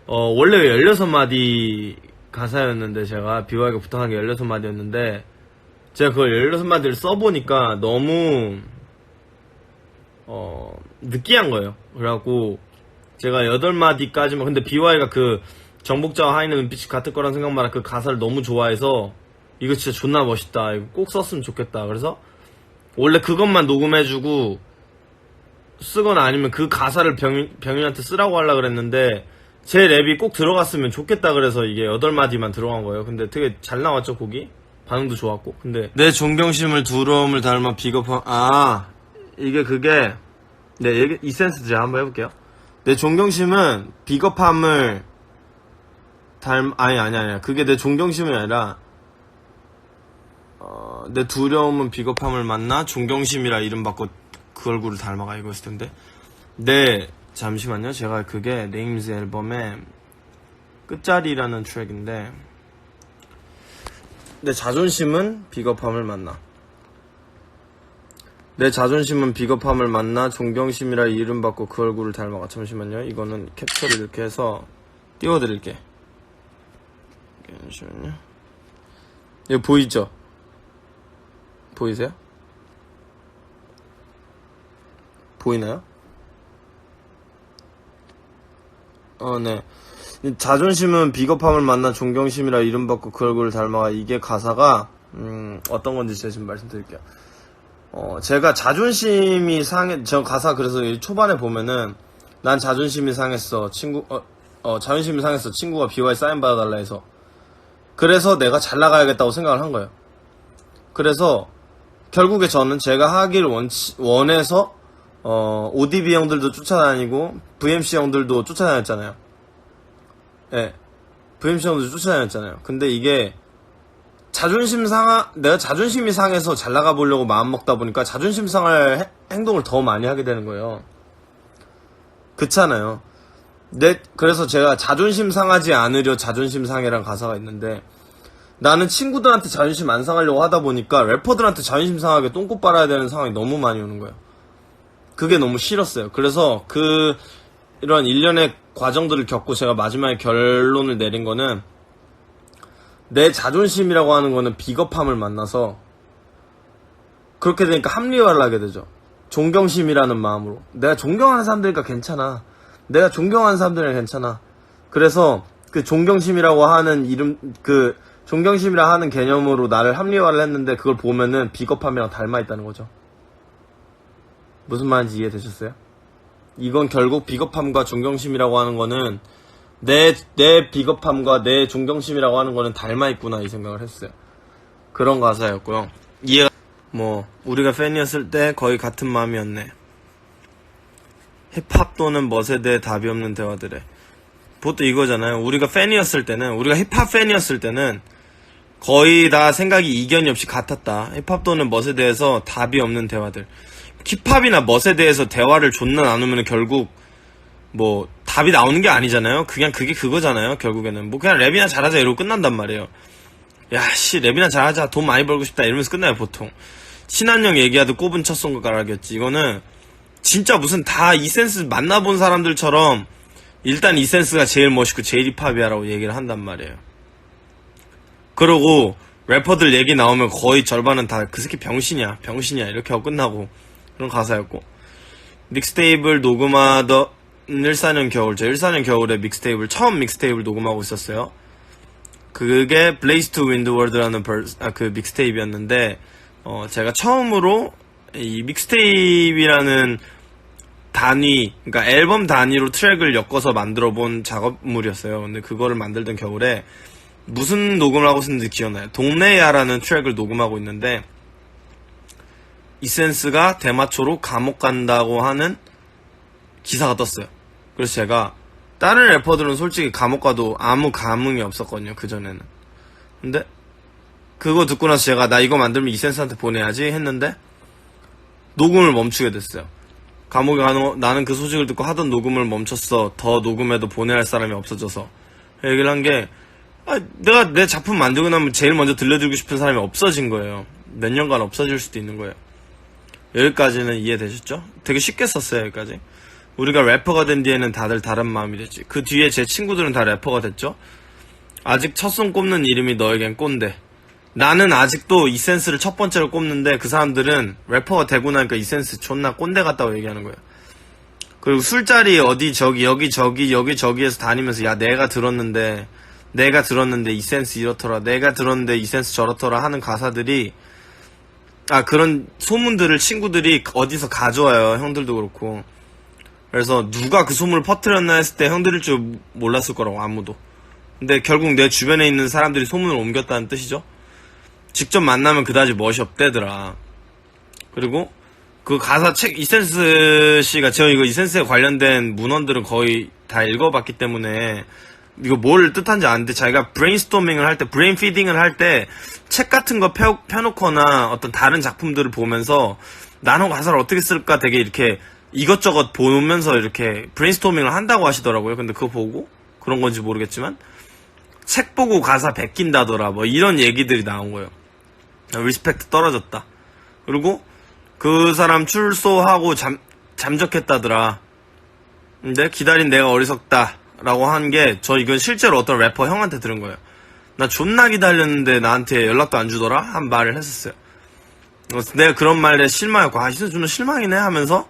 원래 16마디 가사였는데 제가 BY가 부탁한 게 16마디였는데 제가 그걸 16마디를 써보니까 너무 느끼한 거예요. 그래갖고 제가 8마디까지만, 근데 BY가 그 정복자와 하이는 눈빛이 같을 거란 생각만 하고 그 가사를 너무 좋아해서 이거 진짜 존나 멋있다, 이거 꼭 썼으면 좋겠다. 그래서 원래 그것만 녹음해주고 쓰거나 아니면 그 가사를 병윤한테 쓰라고 하려고 그랬는데 제 랩이 꼭 들어갔으면 좋겠다 그래서 이게 8마디만 들어간 거예요. 근데 되게 잘 나왔죠, 곡이. 반응도 좋았고. 근데 내 존경심을 두려움을 닮아 비겁한, 이게 그게 이 센스 제가 한번 해볼게요. 내 존경심은 비겁함을 아니야. 그게 내 존경심이 아니라 내 두려움은 비겁함을 만나 존경심이라 이름 받고 그 얼굴을 닮아가 이거였을 텐데. 잠시만요. 제가 그게 네임즈 앨범의 끝자리라는 트랙인데, 내 자존심은 비겁함을 만나. 내 자존심은 비겁함을 만나 존경심이라 이름 받고 그 얼굴을 닮아가. 잠시만요. 이거는 캡처를 이렇게 해서 띄워드릴게. 잠시만요. 이거 보이죠? 보이세요? 보이나요? 네. 자존심은 비겁함을 만나 존경심이라 이름 받고 그 얼굴을 닮아가. 이게 가사가 어떤 건지 제가 지금 말씀드릴게요. 제가 자존심이 저 가사 그래서 초반에 보면은 난 자존심이 상했어. 자존심이 상했어. 친구가 BY 사인 받아달라 해서. 그래서 내가 잘 나가야겠다고 생각을 한 거예요. 그래서 결국에 저는 제가 하기를 원해서 ODB 형들도 쫓아다니고 VMC 형들도 쫓아다녔잖아요. 예. VMC 형들도 쫓아다녔잖아요. 근데 이게 내가 자존심이 상해서 잘 나가보려고 마음먹다 보니까 자존심 상할 행동을 더 많이 하게 되는 거예요. 그렇잖아요. 그래서 제가 자존심 상하지 않으려 자존심 상해란 가사가 있는데, 나는 친구들한테 자존심 안 상하려고 하다 보니까 래퍼들한테 자존심 상하게 똥꼬 빨아야 되는 상황이 너무 많이 오는 거예요. 그게 너무 싫었어요. 그래서 이런 일련의 과정들을 겪고 제가 마지막에 결론을 내린 거는, 내 자존심이라고 하는 거는 비겁함을 만나서 그렇게 되니까 합리화를 하게 되죠. 존경심이라는 마음으로. 내가 존경하는 사람들이니까 괜찮아. 내가 존경하는 사람들이니까 괜찮아. 그래서 그 존경심이라고 하는 존경심이라 하는 개념으로 나를 합리화를 했는데, 그걸 보면은 비겁함이랑 닮아있다는 거죠. 무슨 말인지 이해되셨어요? 이건 결국 비겁함과 존경심이라고 하는 거는 내 비겁함과 내 존경심이라고 하는 거는 닮아있구나, 이 생각을 했어요. 그런 가사였고요. 우리가 팬이었을 때 거의 같은 마음이었네. 힙합 또는 멋에 대해 답이 없는 대화들에. 보통 이거잖아요. 우리가 힙합 팬이었을 때는 거의 다 생각이 이견이 없이 같았다. 힙합 또는 멋에 대해서 답이 없는 대화들. 힙합이나 멋에 대해서 대화를 존나 나누면 결국 답이 나오는 게 아니잖아요. 그냥 그게 그거잖아요. 결국에는 그냥 랩이나 잘하자 이러고 끝난단 말이에요. 랩이나 잘하자, 돈 많이 벌고 싶다 이러면서 끝나요, 보통. 신한영 얘기하듯 꼽은 첫 손가락이었지. 이거는 진짜 무슨 다 이 센스 만나본 사람들처럼 일단 이 센스가 제일 멋있고 제일 힙합이야라고 얘기를 한단 말이에요. 그러고 래퍼들 얘기 나오면 거의 절반은 다 그 새끼 병신이야 이렇게 하고 끝나고, 그런 가사였고. 믹스테이프를 녹음하던 14년 겨울, 제 14년 겨울에 처음 믹스테이프를 녹음하고 있었어요. 그게 Blaze to Windward라는 그 믹스테이프였는데, 제가 처음으로 이 믹스테이프라는 그러니까 앨범 단위로 트랙을 엮어서 만들어 본 작업물이었어요. 근데 그거를 만들던 겨울에 무슨 녹음을 하고 있었는지 기억나요. 동네야라는 트랙을 녹음하고 있는데, 이센스가 대마초로 감옥 간다고 하는 기사가 떴어요. 그래서 제가, 다른 래퍼들은 솔직히 감옥 가도 아무 감흥이 없었거든요, 그전에는. 근데 그거 듣고 나서 제가 나 이거 만들면 이센스한테 보내야지 했는데 녹음을 멈추게 됐어요. 감옥에 나는 그 소식을 듣고 하던 녹음을 멈췄어. 더 녹음해도 보내야 할 사람이 없어져서. 얘기를 한 게, 내가 내 작품 만들고 나면 제일 먼저 들려주고 싶은 사람이 없어진 거예요. 몇 년간 없어질 수도 있는 거예요. 여기까지는 이해되셨죠? 되게 쉽게 썼어요, 여기까지. 우리가 래퍼가 된 뒤에는 다들 다른 마음이 됐지. 그 뒤에 제 친구들은 다 래퍼가 됐죠. 아직 첫 손 꼽는 이름이 너에겐 꼰대. 나는 아직도 이센스를 첫 번째로 꼽는데 그 사람들은 래퍼가 되고 나니까 이센스 존나 꼰대 같다고 얘기하는 거예요. 그리고 술자리 어디 저기 여기 저기 여기 저기에서 다니면서 야 내가 들었는데 이센스 이렇더라, 내가 들었는데 이센스 저렇더라 하는 가사들이, 그런 소문들을 친구들이 어디서 가져와요. 형들도 그렇고. 그래서 누가 그 소문을 퍼뜨렸나 했을 때 형들일 줄 몰랐을 거라고, 아무도. 근데 결국 내 주변에 있는 사람들이 소문을 옮겼다는 뜻이죠. 직접 만나면 그다지 멋이 없대더라. 그리고 그 가사 책, 이센스 씨가, 제가 이거 이센스에 관련된 문헌들은 거의 다 읽어봤기 때문에 이거 뭘 뜻한지 아는데, 자기가 브레인스토밍을 할 때, 브레인 피딩을 할 때 책 같은 거 펴놓거나 어떤 다른 작품들을 보면서 나는 가사를 어떻게 쓸까 되게 이렇게 이것저것 보면서 이렇게 브레인스토밍을 한다고 하시더라고요. 근데 그거 보고 그런 건지 모르겠지만 책 보고 가사 베낀다더라, 뭐 이런 얘기들이 나온 거예요. 리스펙트 떨어졌다. 그리고 그 사람 출소하고 잠적했다더라. 근데 기다린 내가 어리석다 라고 한 게, 저 이건 실제로 어떤 래퍼 형한테 들은 거예요. 나 존나 기다렸는데 나한테 연락도 안 주더라? 한 말을 했었어요. 내가 그런 말에 실망했고, 진짜 존나 실망이네 하면서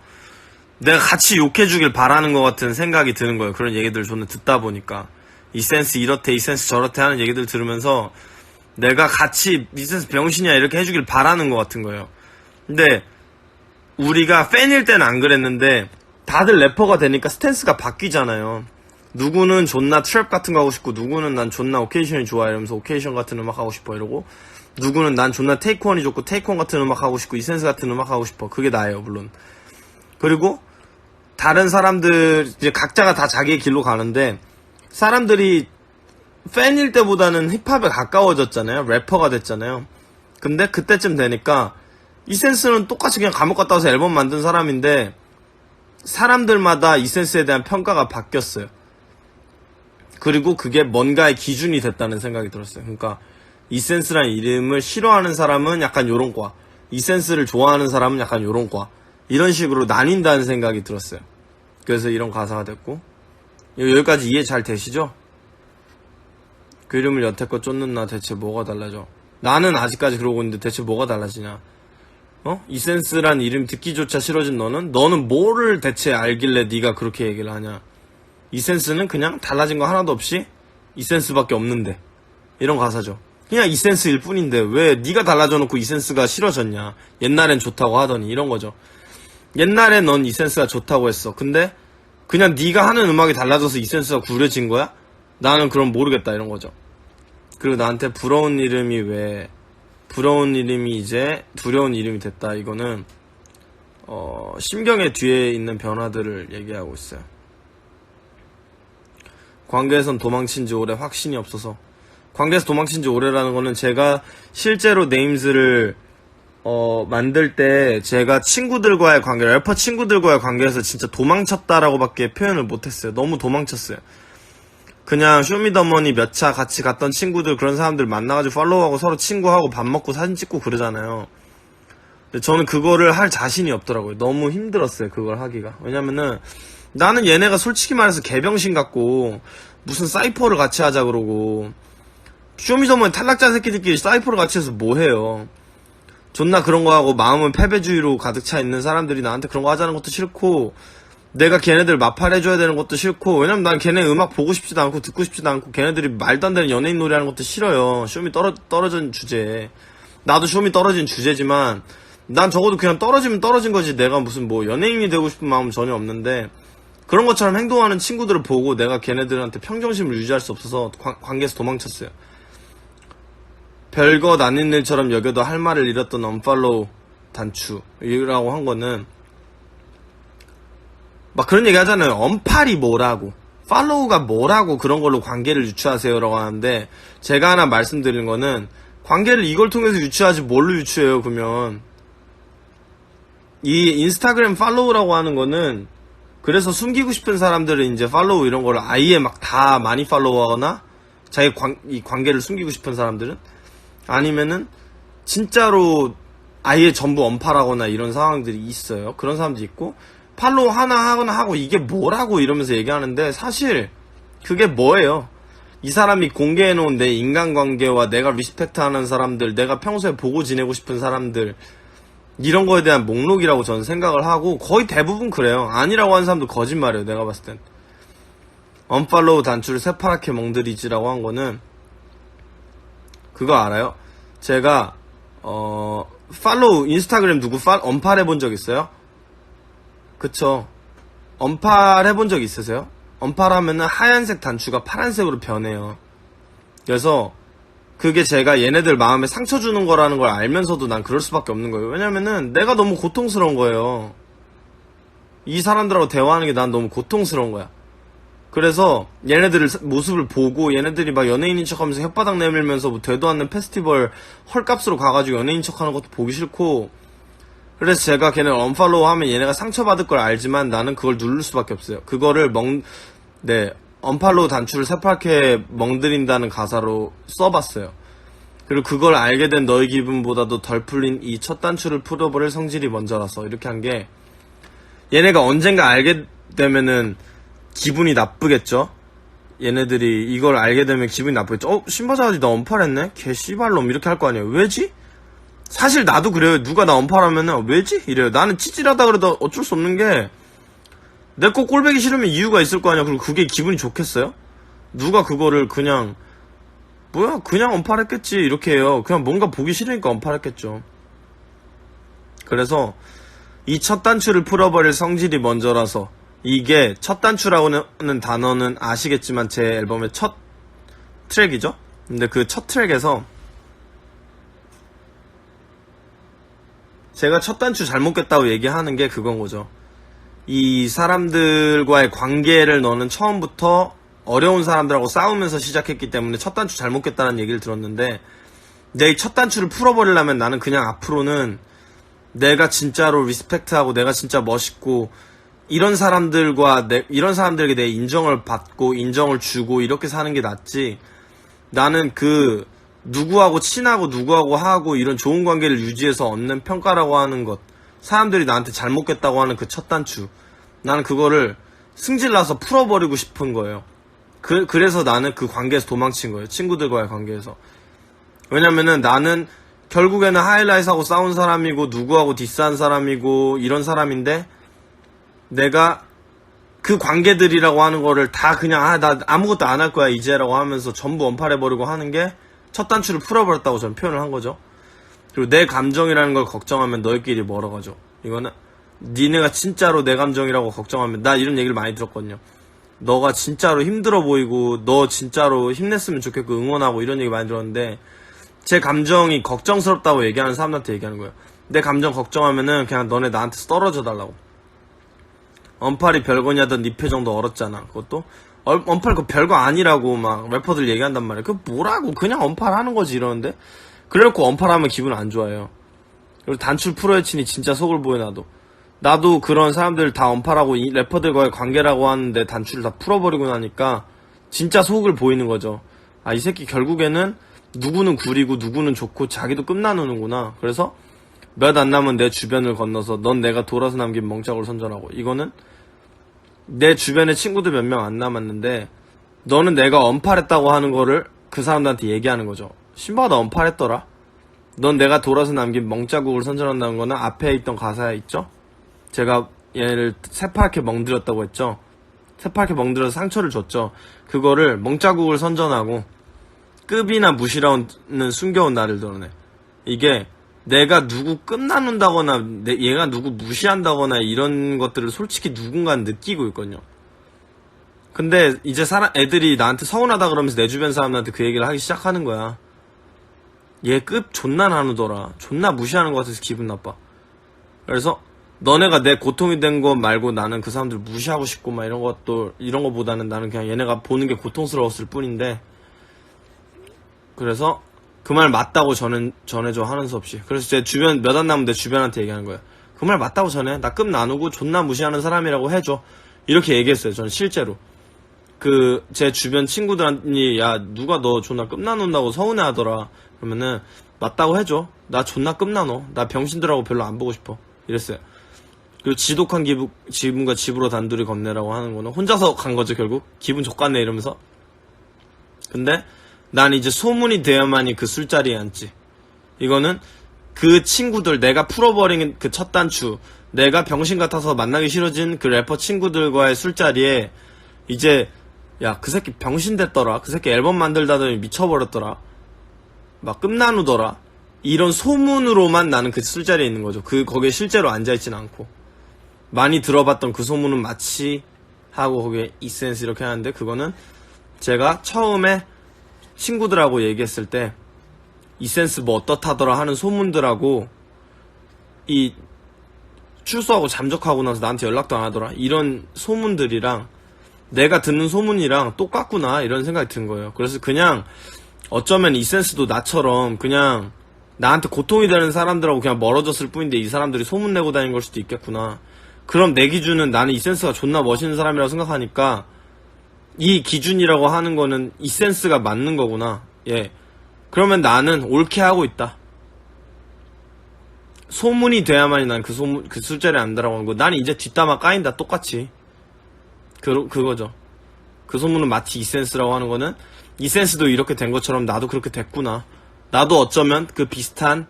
내가 같이 욕해주길 바라는 것 같은 생각이 드는 거예요. 그런 얘기들을 존나 듣다 보니까. 이센스 이렇대, 이센스 저렇대 하는 얘기들 들으면서 내가 같이 이센스 병신이야 이렇게 해주길 바라는 것 같은 거예요. 근데 우리가 팬일 때는 안 그랬는데 다들 래퍼가 되니까 스탠스가 바뀌잖아요. 누구는 존나 트랩 같은 거 하고 싶고, 누구는 난 존나 오케이션이 좋아 이러면서 오케이션 같은 음악 하고 싶어 이러고, 누구는 난 존나 테이크원이 좋고 테이크원 같은 음악 하고 싶고 이센스 같은 음악 하고 싶어. 그게 나예요, 물론. 그리고 다른 사람들 이제 각자가 다 자기의 길로 가는데, 사람들이 팬일 때보다는 힙합에 가까워졌잖아요. 래퍼가 됐잖아요. 근데 그때쯤 되니까 이센스는 똑같이 그냥 감옥 갔다 와서 앨범 만든 사람인데, 사람들마다 이센스에 대한 평가가 바뀌었어요. 그리고 그게 뭔가의 기준이 됐다는 생각이 들었어요. 그러니까 이센스라는 이름을 싫어하는 사람은 약간 요런 과, 이센스를 좋아하는 사람은 약간 요런 과, 이런 식으로 나뉜다는 생각이 들었어요. 그래서 이런 가사가 됐고, 여기까지 이해 잘 되시죠? 그 이름을 여태껏 쫓는 나 대체 뭐가 달라져? 나는 아직까지 그러고 있는데 대체 뭐가 달라지냐? 이센스란 이름 듣기조차 싫어진 너는 뭐를 대체 알길래 네가 그렇게 얘기를 하냐? 이센스는 그냥 달라진 거 하나도 없이 이센스밖에 없는데, 이런 가사죠. 그냥 이센스일 뿐인데 왜 네가 달라져 놓고 이센스가 싫어졌냐? 옛날엔 좋다고 하더니, 이런 거죠. 옛날엔 넌 이센스가 좋다고 했어. 근데 그냥 네가 하는 음악이 달라져서 이센스가 구려진 거야? 나는 그럼 모르겠다, 이런 거죠. 그리고 나한테 부러운 이름이 이제 두려운 이름이 됐다. 이거는 심경의 뒤에 있는 변화들을 얘기하고 있어요. 관계에선 도망친 지 오래, 확신이 없어서. 관계에서 도망친 지 오래라는 거는, 제가 실제로 네임즈를 만들 때 제가 친구들과의 관계, 래퍼 친구들과의 관계에서 진짜 도망쳤다라고 밖에 표현을 못했어요. 너무 도망쳤어요. 그냥 쇼미더머니 몇 차 같이 갔던 친구들, 그런 사람들 만나가지고 팔로우하고 서로 친구하고 밥 먹고 사진 찍고 그러잖아요. 근데 저는 그거를 할 자신이 없더라고요. 너무 힘들었어요, 그걸 하기가. 왜냐면은 나는 얘네가 솔직히 말해서 개병신 같고, 무슨 사이퍼를 같이 하자 그러고, 쇼미더머니 탈락자 새끼들끼리 사이퍼를 같이 해서 뭐 해요. 존나 그런 거 하고 마음은 패배주의로 가득 차 있는 사람들이 나한테 그런 거 하자는 것도 싫고, 내가 걔네들 마팔해줘야 되는 것도 싫고, 왜냐면 난 걔네 음악 보고 싶지도 않고 듣고 싶지도 않고, 걔네들이 말도 안 되는 연예인 노래하는 것도 싫어요. 쇼미 떨어진 주제. 나도 쇼미 떨어진 주제지만 난 적어도 그냥 떨어지면 떨어진 거지, 내가 무슨 뭐 연예인이 되고 싶은 마음은 전혀 없는데, 그런 것처럼 행동하는 친구들을 보고 내가 걔네들한테 평정심을 유지할 수 없어서 관계에서 도망쳤어요. 별것 아닌 일처럼 여겨도 할 말을 잃었던 언팔로우 단추이라고 한 거는, 막 그런 얘기 하잖아요. 언팔이 뭐라고, 팔로우가 뭐라고 그런 걸로 관계를 유추하세요라고 하는데, 제가 하나 말씀드리는 거는, 관계를 이걸 통해서 유추하지 뭘로 유추해요. 그러면 이 인스타그램 팔로우라고 하는 거는, 그래서 숨기고 싶은 사람들은 이제 팔로우 이런 거를 아예 막 다 많이 팔로우하거나, 자기 이 관계를 숨기고 싶은 사람들은, 아니면은 진짜로 아예 전부 언팔하거나 이런 상황들이 있어요. 그런 사람도 있고, 팔로우 하나 하거나 하고 이게 뭐라고 이러면서 얘기하는데 사실 그게 뭐예요? 이 사람이 공개해놓은 내 인간관계와 내가 리스펙트하는 사람들, 내가 평소에 보고 지내고 싶은 사람들, 이런 거에 대한 목록이라고 저는 생각을 하고 거의 대부분 그래요. 아니라고 하는 사람도 거짓말이에요. 내가 봤을 땐. 언팔로우 단추를 새파랗게 멍들이지라고 한 거는 그거 알아요? 제가 팔로우 인스타그램 누구 언팔 해본 적 있어요? 그쵸. 언팔 해본 적 있으세요? 언팔 하면은 하얀색 단추가 파란색으로 변해요. 그래서 그게 제가 얘네들 마음에 상처 주는 거라는 걸 알면서도 난 그럴 수밖에 없는 거예요. 왜냐면은 내가 너무 고통스러운 거예요. 이 사람들하고 대화하는 게 난 너무 고통스러운 거야. 그래서 얘네들 모습을 보고 얘네들이 막 연예인인 척하면서 혓바닥 내밀면서 뭐 되도 않는 페스티벌 헐값으로 가가지고 연예인 척하는 것도 보기 싫고, 그래서 제가 걔네 언팔로우 하면 얘네가 상처받을 걸 알지만 나는 그걸 누를 수밖에 없어요. 그거를 언팔로우 단추를 새파랗게 멍들인다는 가사로 써봤어요. 그리고 그걸 알게 된 너의 기분보다도 덜 풀린 이 첫 단추를 풀어버릴 성질이 먼저라서 이렇게 한 게, 얘네가 언젠가 알게 되면은 기분이 나쁘겠죠? 얘네들이 이걸 알게 되면 기분이 나쁘겠죠? 신바자지 나 언팔했네? 개 씨발놈 이렇게 할 거 아니에요. 왜지? 사실 나도 그래요. 누가 나 언팔하면은 왜지? 이래요. 나는 찌질하다 그래도 어쩔 수 없는 게, 내 거 꼴배기 싫으면 이유가 있을 거 아니야. 그리고 그게 기분이 좋겠어요? 누가 그거를 그냥 그냥 언팔했겠지 이렇게 해요. 그냥 뭔가 보기 싫으니까 언팔했겠죠. 그래서 이 첫 단추를 풀어버릴 성질이 먼저라서, 이게 첫 단추라고 하는 단어는 아시겠지만 제 앨범의 첫 트랙이죠? 근데 그 첫 트랙에서 제가 첫 단추 잘못 깼다고 얘기하는 게 그건 거죠. 이 사람들과의 관계를 너는 처음부터 어려운 사람들하고 싸우면서 시작했기 때문에 첫 단추 잘못 깼다는 얘기를 들었는데, 내 첫 단추를 풀어버리려면 나는 그냥 앞으로는 내가 진짜로 리스펙트하고 내가 진짜 멋있고 이런 사람들에게 내 인정을 받고 인정을 주고 이렇게 사는 게 낫지, 나는 그 누구하고 친하고 누구하고 하고 이런 좋은 관계를 유지해서 얻는 평가라고 하는 것, 사람들이 나한테 잘못겠다고 하는 그 첫 단추, 나는 그거를 승질나서 풀어버리고 싶은 거예요. 그래서 나는 그 관계에서 도망친 거예요. 친구들과의 관계에서. 왜냐면은 나는 결국에는 하이라이트하고 싸운 사람이고 누구하고 디스한 사람이고 이런 사람인데, 내가 그 관계들이라고 하는 거를 다 그냥 나 아무것도 안 할 거야 이제라고 하면서 전부 언팔해버리고 하는 게 첫 단추를 풀어버렸다고 저는 표현을 한 거죠. 그리고 내 감정이라는 걸 걱정하면 너희끼리 멀어가죠. 이거는 니네가 진짜로 내 감정이라고 걱정하면, 나 이런 얘기를 많이 들었거든요. 너가 진짜로 힘들어 보이고 너 진짜로 힘냈으면 좋겠고 응원하고 이런 얘기 많이 들었는데, 제 감정이 걱정스럽다고 얘기하는 사람들한테 얘기하는 거예요. 내 감정 걱정하면은 그냥 너네 나한테 떨어져 달라고. 언팔이 별거냐던 네 표정도 얼었잖아. 그것도 언팔 그 별거 아니라고 막 래퍼들 얘기한단 말이야. 그 뭐라고, 그냥 언팔 하는 거지 이러는데, 그래놓고 언팔하면 기분 안 좋아해요. 그리고 단추를 풀어야 치니 진짜 속을 보여. 나도 그런 사람들 다 언팔하고 이 래퍼들과의 관계라고 하는데 단추를 다 풀어버리고 나니까 진짜 속을 보이는 거죠. 아, 이 새끼 결국에는 누구는 구리고 누구는 좋고 자기도 끝나누는구나. 그래서 몇 안 남은 내 주변을 건너서 넌 내가 돌아서 남긴 멍짝으로 선전하고, 이거는 내 주변에 친구들 몇 명 안 남았는데 너는 내가 언팔했다고 하는 거를 그 사람들한테 얘기하는 거죠. 신바가 나 언팔했더라. 넌 내가 돌아서 남긴 멍자국을 선전한다는 거는 앞에 있던 가사에 있죠. 제가 얘를 새파랗게 멍들였다고 했죠. 새파랗게 멍들어서 상처를 줬죠. 그거를 멍자국을 선전하고 급이나 무시라는 숨겨온 나를 드러내. 이게 내가 누구 끝나눈다거나 얘가 누구 무시한다거나 이런 것들을 솔직히 누군가는 느끼고 있거든요. 근데 이제 애들이 나한테 서운하다 그러면서 내 주변 사람들한테 그 얘기를 하기 시작하는 거야. 얘 급 존나 나누더라. 존나 무시하는 것 같아서 기분 나빠. 그래서 너네가 내 고통이 된 거 말고 나는 그 사람들 무시하고 싶고 막 이런 거보다는 나는 그냥 얘네가 보는 게 고통스러웠을 뿐인데, 그래서 그 말 맞다고 전해줘 하는 수 없이. 그래서 제 주변 몇 안 남은 내 주변한테 얘기하는 거예요. 그 말 맞다고 전해. 나 급 나누고 존나 무시하는 사람이라고 해줘. 이렇게 얘기했어요. 저는 실제로. 제 주변 친구들이 야 누가 너 존나 급 나눈다고 서운해 하더라. 그러면은 맞다고 해줘. 나 존나 급 나눠. 나 병신들하고 별로 안 보고 싶어. 이랬어요. 그리고 지독한 지분과 집으로 단둘이 겁내라고 하는 거는 혼자서 간 거죠, 결국. 기분 족같네 이러면서. 근데 난 이제 소문이 되어야만이 그 술자리에 앉지. 이거는 그 친구들, 내가 풀어버린 그 첫 단추, 내가 병신 같아서 만나기 싫어진 그 래퍼 친구들과의 술자리에 이제 야, 그 새끼 병신 됐더라. 그 새끼 앨범 만들다더니 미쳐버렸더라. 막 끝나누더라. 이런 소문으로만 나는 그 술자리에 있는 거죠. 거기에 실제로 앉아있진 않고. 많이 들어봤던 그 소문은 마치 하고 거기에 이센스 이렇게 하는데, 그거는 제가 처음에 친구들하고 얘기했을 때 이센스 뭐 어떻다더라 하는 소문들하고 이 출소하고 잠적하고 나서 나한테 연락도 안 하더라 이런 소문들이랑 내가 듣는 소문이랑 똑같구나 이런 생각이 든 거예요. 그래서 그냥 어쩌면 이센스도 나처럼 그냥 나한테 고통이 되는 사람들하고 그냥 멀어졌을 뿐인데 이 사람들이 소문내고 다니는 걸 수도 있겠구나. 그럼 내 기준은 나는 이센스가 존나 멋있는 사람이라고 생각하니까 이 기준이라고 하는 거는 이센스가 맞는 거구나. 예. 그러면 나는 옳게 하고 있다. 소문이 돼야만이 난 그 술자리에 앉으라고 하는 거. 나는 이제 뒷담화 까인다. 똑같이. 그거죠. 그 소문은 마치 이센스라고 하는 거는 이센스도 이렇게 된 것처럼 나도 그렇게 됐구나. 나도 어쩌면 그 비슷한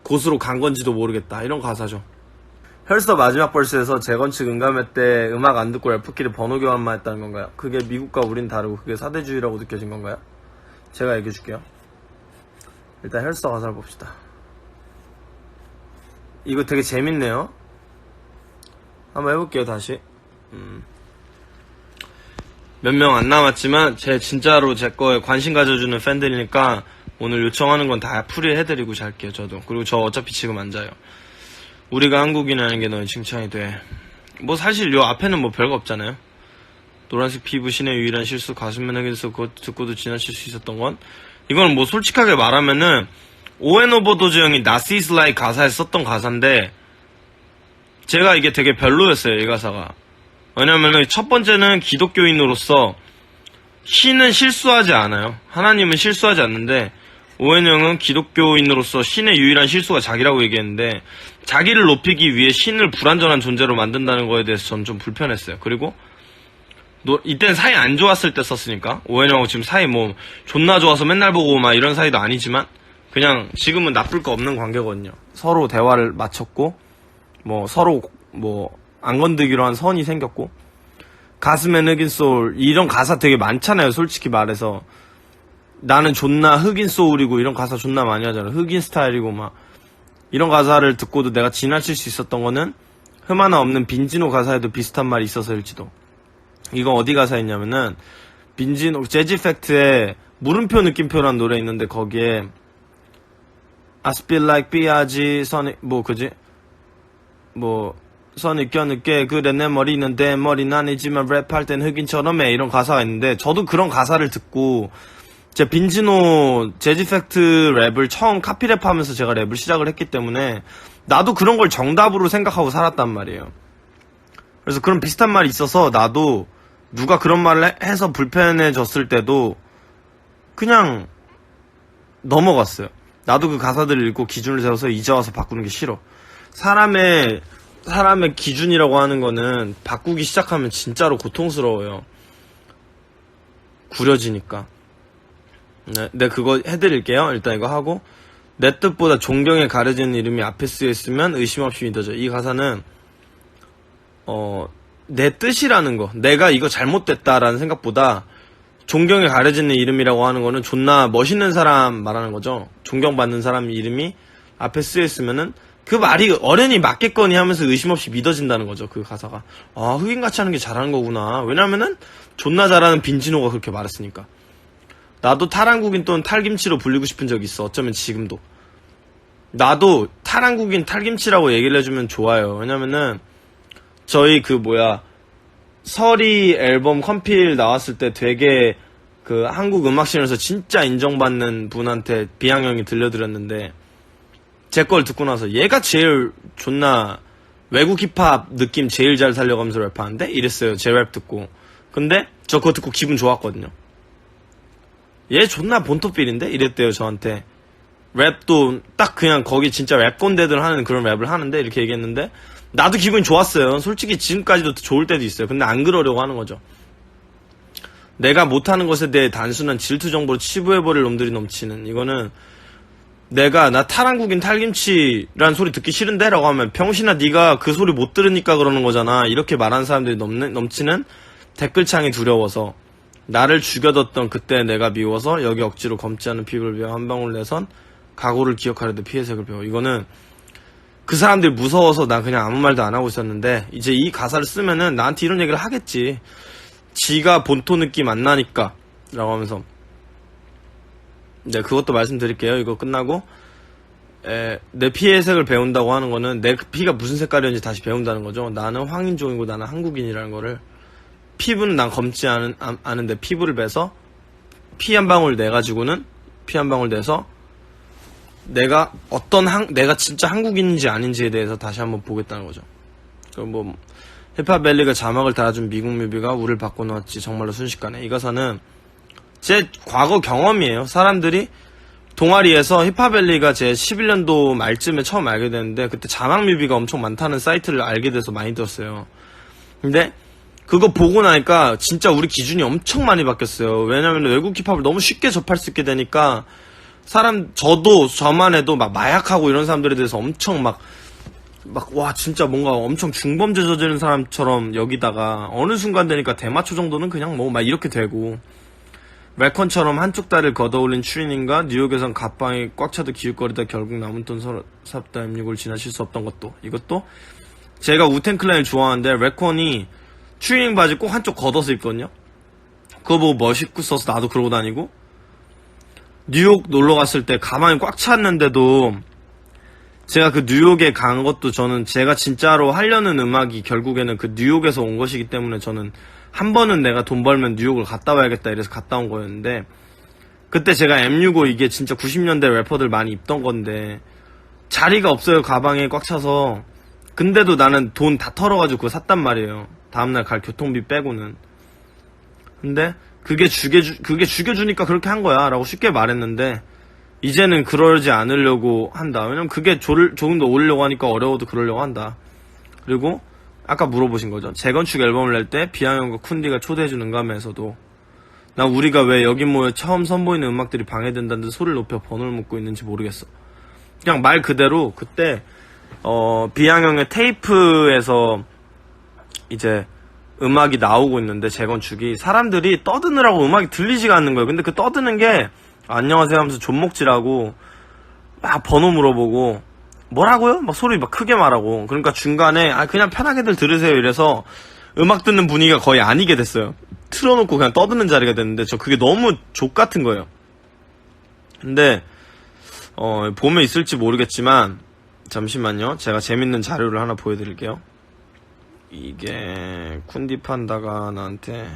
곳으로 간 건지도 모르겠다. 이런 가사죠. 혈서 마지막 벌스에서 재건축 응감회 때 음악 안 듣고 래퍼끼리 번호 교환만 했다는 건가요? 그게 미국과 우린 다르고 그게 사대주의라고 느껴진 건가요? 제가 얘기해줄게요. 일단 혈서 가사를 봅시다. 이거 되게 재밌네요. 한번 해볼게요. 다시. 몇 명 안 남았지만 진짜로 제 거에 관심 가져주는 팬들이니까 오늘 요청하는 건 다 풀이해드리고 잘게요. 저도. 그리고 저 어차피 지금 안 자요. 우리가 한국인이라는 게 너의 칭찬이 돼. 뭐 사실 요 앞에는 뭐 별거 없잖아요. 노란색 피부 신의 유일한 실수 가슴면 흑인서 그것 듣고도 지나칠 수 있었던 건, 이건 뭐 솔직하게 말하면은 오앤 오버도즈 형이 나시스 라이 가사에 썼던 가사인데 제가 이게 되게 별로였어요. 이 가사가. 왜냐면은 첫 번째는 기독교인으로서 신은 실수하지 않아요. 하나님은 실수하지 않는데 오웬 형은 기독교인으로서 신의 유일한 실수가 자기라고 얘기했는데 자기를 높이기 위해 신을 불완전한 존재로 만든다는 거에 대해서 저는 좀 불편했어요. 그리고 이때는 사이 안 좋았을 때 썼으니까 오웬 형하고 지금 사이 뭐 존나 좋아서 맨날 보고 막 이런 사이도 아니지만 그냥 지금은 나쁠 거 없는 관계거든요. 서로 대화를 마쳤고 뭐 서로 뭐 안 건드기로 한 선이 생겼고 가슴엔 흑인 소울 이런 가사 되게 많잖아요. 솔직히 말해서 나는 존나 흑인 소울이고 이런 가사 존나 많이 하잖아요. 흑인 스타일이고 막 이런 가사를 듣고도 내가 지나칠 수 있었던 거는 흠 하나 없는 빈지노 가사에도 비슷한 말이 있어서일지도. 이건 어디 가사였냐면은 빈지노 재즈 팩트에 물음표 느낌표라는 노래 있는데 거기에 I feel like 삐아지 선이 뭐 그지 뭐 선이 껴늦게 그래 내 머리는 내 머리는 아니지만 랩할 땐 흑인처럼 해 이런 가사가 있는데 저도 그런 가사를 듣고 제 빈지노 재즈 팩트 랩을 처음 카피랩 하면서 제가 랩을 시작을 했기 때문에 나도 그런 걸 정답으로 생각하고 살았단 말이에요. 그래서 그런 비슷한 말이 있어서 나도 누가 그런 말을 해서 불편해졌을 때도 그냥 넘어갔어요. 나도 그 가사들을 읽고 기준을 세워서 이제 와서 바꾸는 게 싫어. 사람의 기준이라고 하는 거는 바꾸기 시작하면 진짜로 고통스러워요. 구려지니까. 네, 그거 해드릴게요. 일단 이거 하고 내 뜻보다 존경에 가려지는 이름이 앞에 쓰여있으면 의심 없이 믿어져. 이 가사는 내 뜻이라는 거, 내가 이거 잘못됐다라는 생각보다 존경에 가려지는 이름이라고 하는 거는 존나 멋있는 사람 말하는 거죠. 존경받는 사람 이름이 앞에 쓰여있으면은 그 말이 어련히 맞겠거니 하면서 의심 없이 믿어진다는 거죠. 그 가사가. 아, 흑인같이 하는 게 잘하는 거구나. 왜냐면은 존나 잘하는 빈지노가 그렇게 말했으니까. 나도 탈한국인 또는 탈김치로 불리고 싶은 적이 있어. 어쩌면 지금도. 나도 탈한국인 탈김치라고 얘기를 해주면 좋아요. 왜냐면은 저희 서리 앨범 컴필 나왔을 때 되게 그 한국 음악씬에서 진짜 인정받는 분한테 비양형이 들려드렸는데 제 걸 듣고 나서 얘가 제일 존나 외국 힙합 느낌 제일 잘 살려가면서 랩하는데? 이랬어요. 제 랩 듣고. 근데 저 그거 듣고 기분 좋았거든요. 얘 존나 본토필인데? 이랬대요. 저한테. 랩도 딱 그냥 거기 진짜 랩 꼰대들 하는 그런 랩을 하는데? 이렇게 얘기했는데 나도 기분이 좋았어요. 솔직히 지금까지도 좋을 때도 있어요. 근데 안 그러려고 하는 거죠. 내가 못하는 것에 대해 단순한 질투 정보로 치부해버릴 놈들이 넘치는, 이거는 나 탈한국인 탈김치란 소리 듣기 싫은데? 라고 하면 병신아 네가 그 소리 못 들으니까 그러는 거잖아. 이렇게 말하는 사람들이 넘치는 댓글창이 두려워서, 나를 죽여뒀던 그때 내가 미워서 여기 억지로 검지 않은 피부를 베어 한 방울 내선 각오를 기억하려도 피해색을 배워. 이거는 그 사람들이 무서워서 난 그냥 아무 말도 안 하고 있었는데, 이제 이 가사를 쓰면은 나한테 이런 얘기를 하겠지. 지가 본토 느낌 안 나니까 라고 하면서. 네, 그것도 말씀드릴게요. 이거 끝나고 내 피의 색을 배운다고 하는 거는 내 피가 무슨 색깔이었는지 다시 배운다는 거죠. 나는 황인종이고 나는 한국인이라는 거를. 피부는 난 검지 않은데 피부를 베서 피 한 방울 내가지고는 피 한 방울 내서 내가 내가 진짜 한국인인지 아닌지에 대해서 다시 한번 보겠다는 거죠. 그럼 뭐 힙합밸리가 자막을 달아준 미국 뮤비가 우리를 바꿔놓았지 정말로 순식간에. 이 가사는 제 과거 경험이에요. 사람들이 동아리에서 힙합밸리가 제 11년도 말쯤에 처음 알게 됐는데, 그때 자막 뮤비가 엄청 많다는 사이트를 알게 돼서 많이 들었어요. 근데 그거 보고 나니까 진짜 우리 기준이 엄청 많이 바뀌었어요. 왜냐면 외국 힙합을 너무 쉽게 접할 수 있게 되니까 저만 해도 막 마약하고 이런 사람들에 대해서 엄청 와 진짜 뭔가 엄청 중범죄 저지른 사람처럼 여기다가 어느 순간 되니까 대마초 정도는 그냥 뭐 막 이렇게 되고, 래컨처럼 한쪽 다리를 걷어올린 추리닝과 뉴욕에선 갓방이 꽉 차도 기웃거리다 결국 남은 돈 삽다 M6을 지나칠 수 없던 것도. 이것도 제가 우텐클랜을 좋아하는데 래컨이 추리닝 바지 꼭 한쪽 걷어서 입거든요. 그거 보고 멋있고 써서 나도 그러고 다니고, 뉴욕 놀러 갔을 때 가방이 꽉 찼는데도 제가 그 뉴욕에 간 것도 저는 제가 진짜로 하려는 음악이 결국에는 그 뉴욕에서 온 것이기 때문에 저는 한 번은 내가 돈 벌면 뉴욕을 갔다 와야겠다 이래서 갔다 온 거였는데, 그때 제가 M65 이게 진짜 90년대 래퍼들 많이 입던 건데 자리가 없어요. 가방에 꽉 차서. 근데도 나는 돈 다 털어가지고 그거 샀단 말이에요. 다음날 갈 교통비 빼고는. 근데 그게 죽여주니까 그렇게 한 거야 라고 쉽게 말했는데, 이제는 그러지 않으려고 한다. 왜냐면 그게 조금 더 오르려고 하니까 어려워도 그러려고 한다. 그리고 아까 물어보신 거죠. 재건축 앨범을 낼 때 비앙형과 쿤디가 초대해주는감에서도 나 우리가 왜 여기 모여 처음 선보이는 음악들이 방해된다는 듯 소리를 높여 번호를 묻고 있는지 모르겠어. 그냥 말 그대로 그때 비앙형의 테이프에서 이제 음악이 나오고 있는데, 재건축이 사람들이 떠드느라고 음악이 들리지가 않는 거예요. 근데 그 떠드는 게 안녕하세요 하면서 존목질하고 막 번호 물어보고 뭐라고요? 막 소리 막 크게 말하고, 그러니까 중간에 그냥 편하게들 들으세요 이래서 음악 듣는 분위기가 거의 아니게 됐어요. 틀어놓고 그냥 떠드는 자리가 됐는데 저 그게 너무 족같은 거예요. 근데 보면 있을지 모르겠지만 잠시만요. 제가 재밌는 자료를 하나 보여드릴게요. 이게 쿤디 판다가 나한테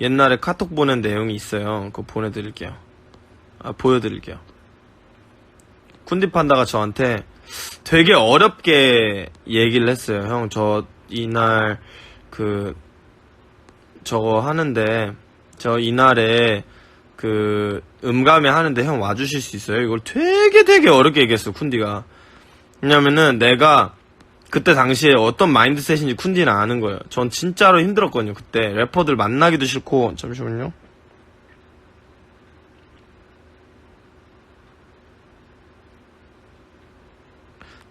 옛날에 카톡 보낸 내용이 있어요. 그거 보내드릴게요. 보여드릴게요. 쿤디 판다가 저한테 되게 어렵게 얘기를 했어요. 형, 저 이날 저거 하는데 저 이날에 음감회 하는데 형 와주실 수 있어요? 이걸 되게 어렵게 얘기했어, 쿤디가. 왜냐면은 내가 그때 당시에 어떤 마인드셋인지 쿤디는 아는 거예요. 전 진짜로 힘들었거든요. 그때 래퍼들 만나기도 싫고. 잠시만요.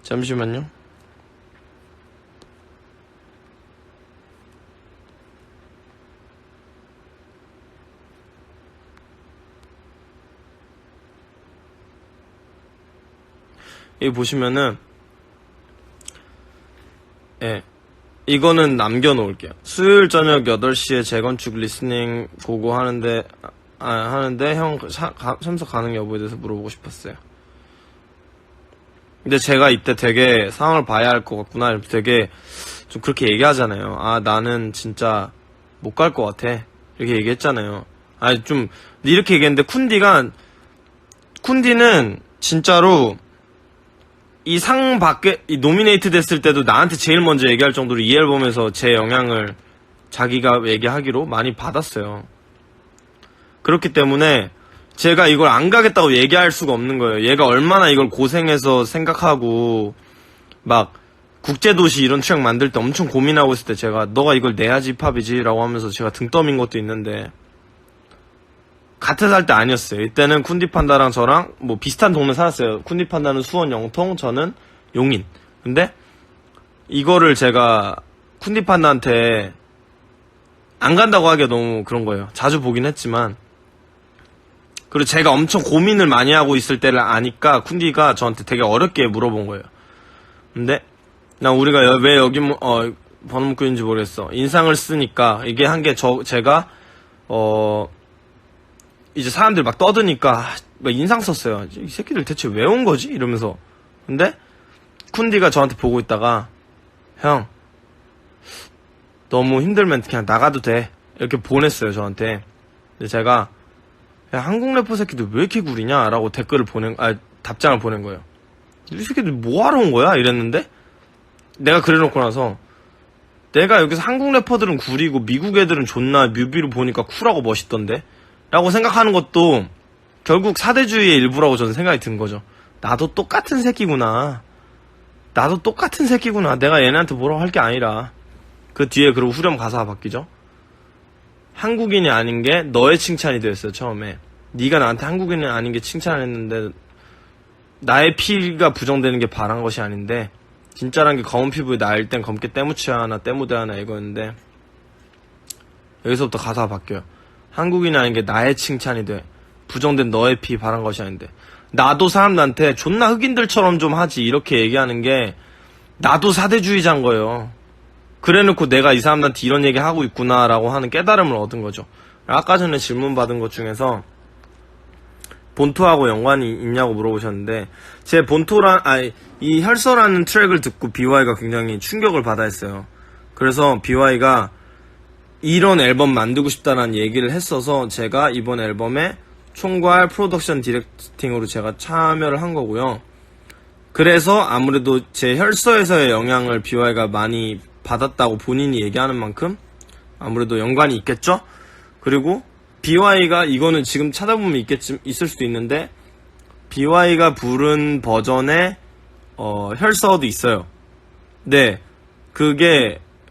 잠시만요. 여기 보시면은 이거는 남겨놓을게요. 수요일 저녁 8시에 재건축 리스닝 보고 하는데 형 참석 가능 여부에 대해서 물어보고 싶었어요. 근데 제가 이때 되게 상황을 봐야 할 것 같구나 되게 좀 그렇게 얘기하잖아요. 나는 진짜 못 갈 것 같아 이렇게 얘기했잖아요. 좀 이렇게 얘기했는데 쿤디는 진짜로 이 상 밖에 노미네이트 됐을 때도 나한테 제일 먼저 얘기할 정도로 이 앨범에서 제 영향을 자기가 얘기하기로 많이 받았어요. 그렇기 때문에 제가 이걸 안 가겠다고 얘기할 수가 없는 거예요. 얘가 얼마나 이걸 고생해서 생각하고 막 국제도시 이런 트랙 만들 때 엄청 고민하고 있을 때 제가 너가 이걸 내야지 힙합이지 라고 하면서 제가 등 떠민 것도 있는데 같이 살 때 아니었어요. 이때는 쿤디판다랑 저랑 뭐 비슷한 동네 살았어요. 쿤디판다는 수원 영통, 저는 용인. 근데 이거를 제가 쿤디판다한테 안 간다고 하기가 너무 그런 거예요. 자주 보긴 했지만. 그리고 제가 엄청 고민을 많이 하고 있을 때를 아니까 쿤디가 저한테 되게 어렵게 물어본 거예요. 근데 난 우리가 왜 여기 번호문구인지 모르겠어. 인상을 쓰니까 이게 한 게 제가 이제 사람들 막 떠드니까 막 인상 썼어요. 이 새끼들 대체 왜 온 거지? 이러면서. 근데 쿤디가 저한테 보고 있다가 형 너무 힘들면 그냥 나가도 돼 이렇게 보냈어요 저한테. 근데 제가 야, 한국 래퍼 새끼들 왜 이렇게 구리냐 라고 답장을 보낸 거예요. 이 새끼들 뭐하러 온 거야? 이랬는데 내가 그래놓고 나서 내가 여기서 한국 래퍼들은 구리고 미국 애들은 존나 뮤비로 보니까 쿨하고 멋있던데 라고 생각하는 것도 결국 사대주의의 일부라고 저는 생각이 든 거죠. 나도 똑같은 새끼구나. 내가 얘네한테 뭐라고 할 게 아니라. 그 뒤에 그리고 후렴 가사가 바뀌죠. 한국인이 아닌 게 너의 칭찬이 되었어요. 처음에 네가 나한테 한국인이 아닌 게 칭찬을 했는데 나의 피가 부정되는 게 바란 것이 아닌데 진짜란 게 검은 피부에 나일 땐 검게 때묻혀야 하나 때묻어야 하나 이거였는데 여기서부터 가사가 바뀌어요. 한국인이 아닌 게 나의 칭찬이 돼. 부정된 너의 피 바란 것이 아닌데. 나도 사람들한테 존나 흑인들처럼 좀 하지 이렇게 얘기하는 게 나도 사대주의자인 거예요. 그래놓고 내가 이 사람들한테 이런 얘기 하고 있구나라고 하는 깨달음을 얻은 거죠. 아까 전에 질문 받은 것 중에서 본토하고 연관이 있냐고 물어보셨는데 제 이 혈서라는 트랙을 듣고 BY가 굉장히 충격을 받아 했어요. 그래서 BY가 이런 앨범 만들고 싶다라는 얘기를 했어서 제가 이번 앨범에 총괄 프로덕션 디렉팅으로 제가 참여를 한 거고요. 그래서 아무래도 제 혈서에서의 영향을 BY가 많이 받았다고 본인이 얘기하는 만큼 아무래도 연관이 있겠죠? 그리고 BY가 이거는 지금 찾아보면 있을 수도 있는데 BY가 부른 버전의 혈서도 있어요. 네,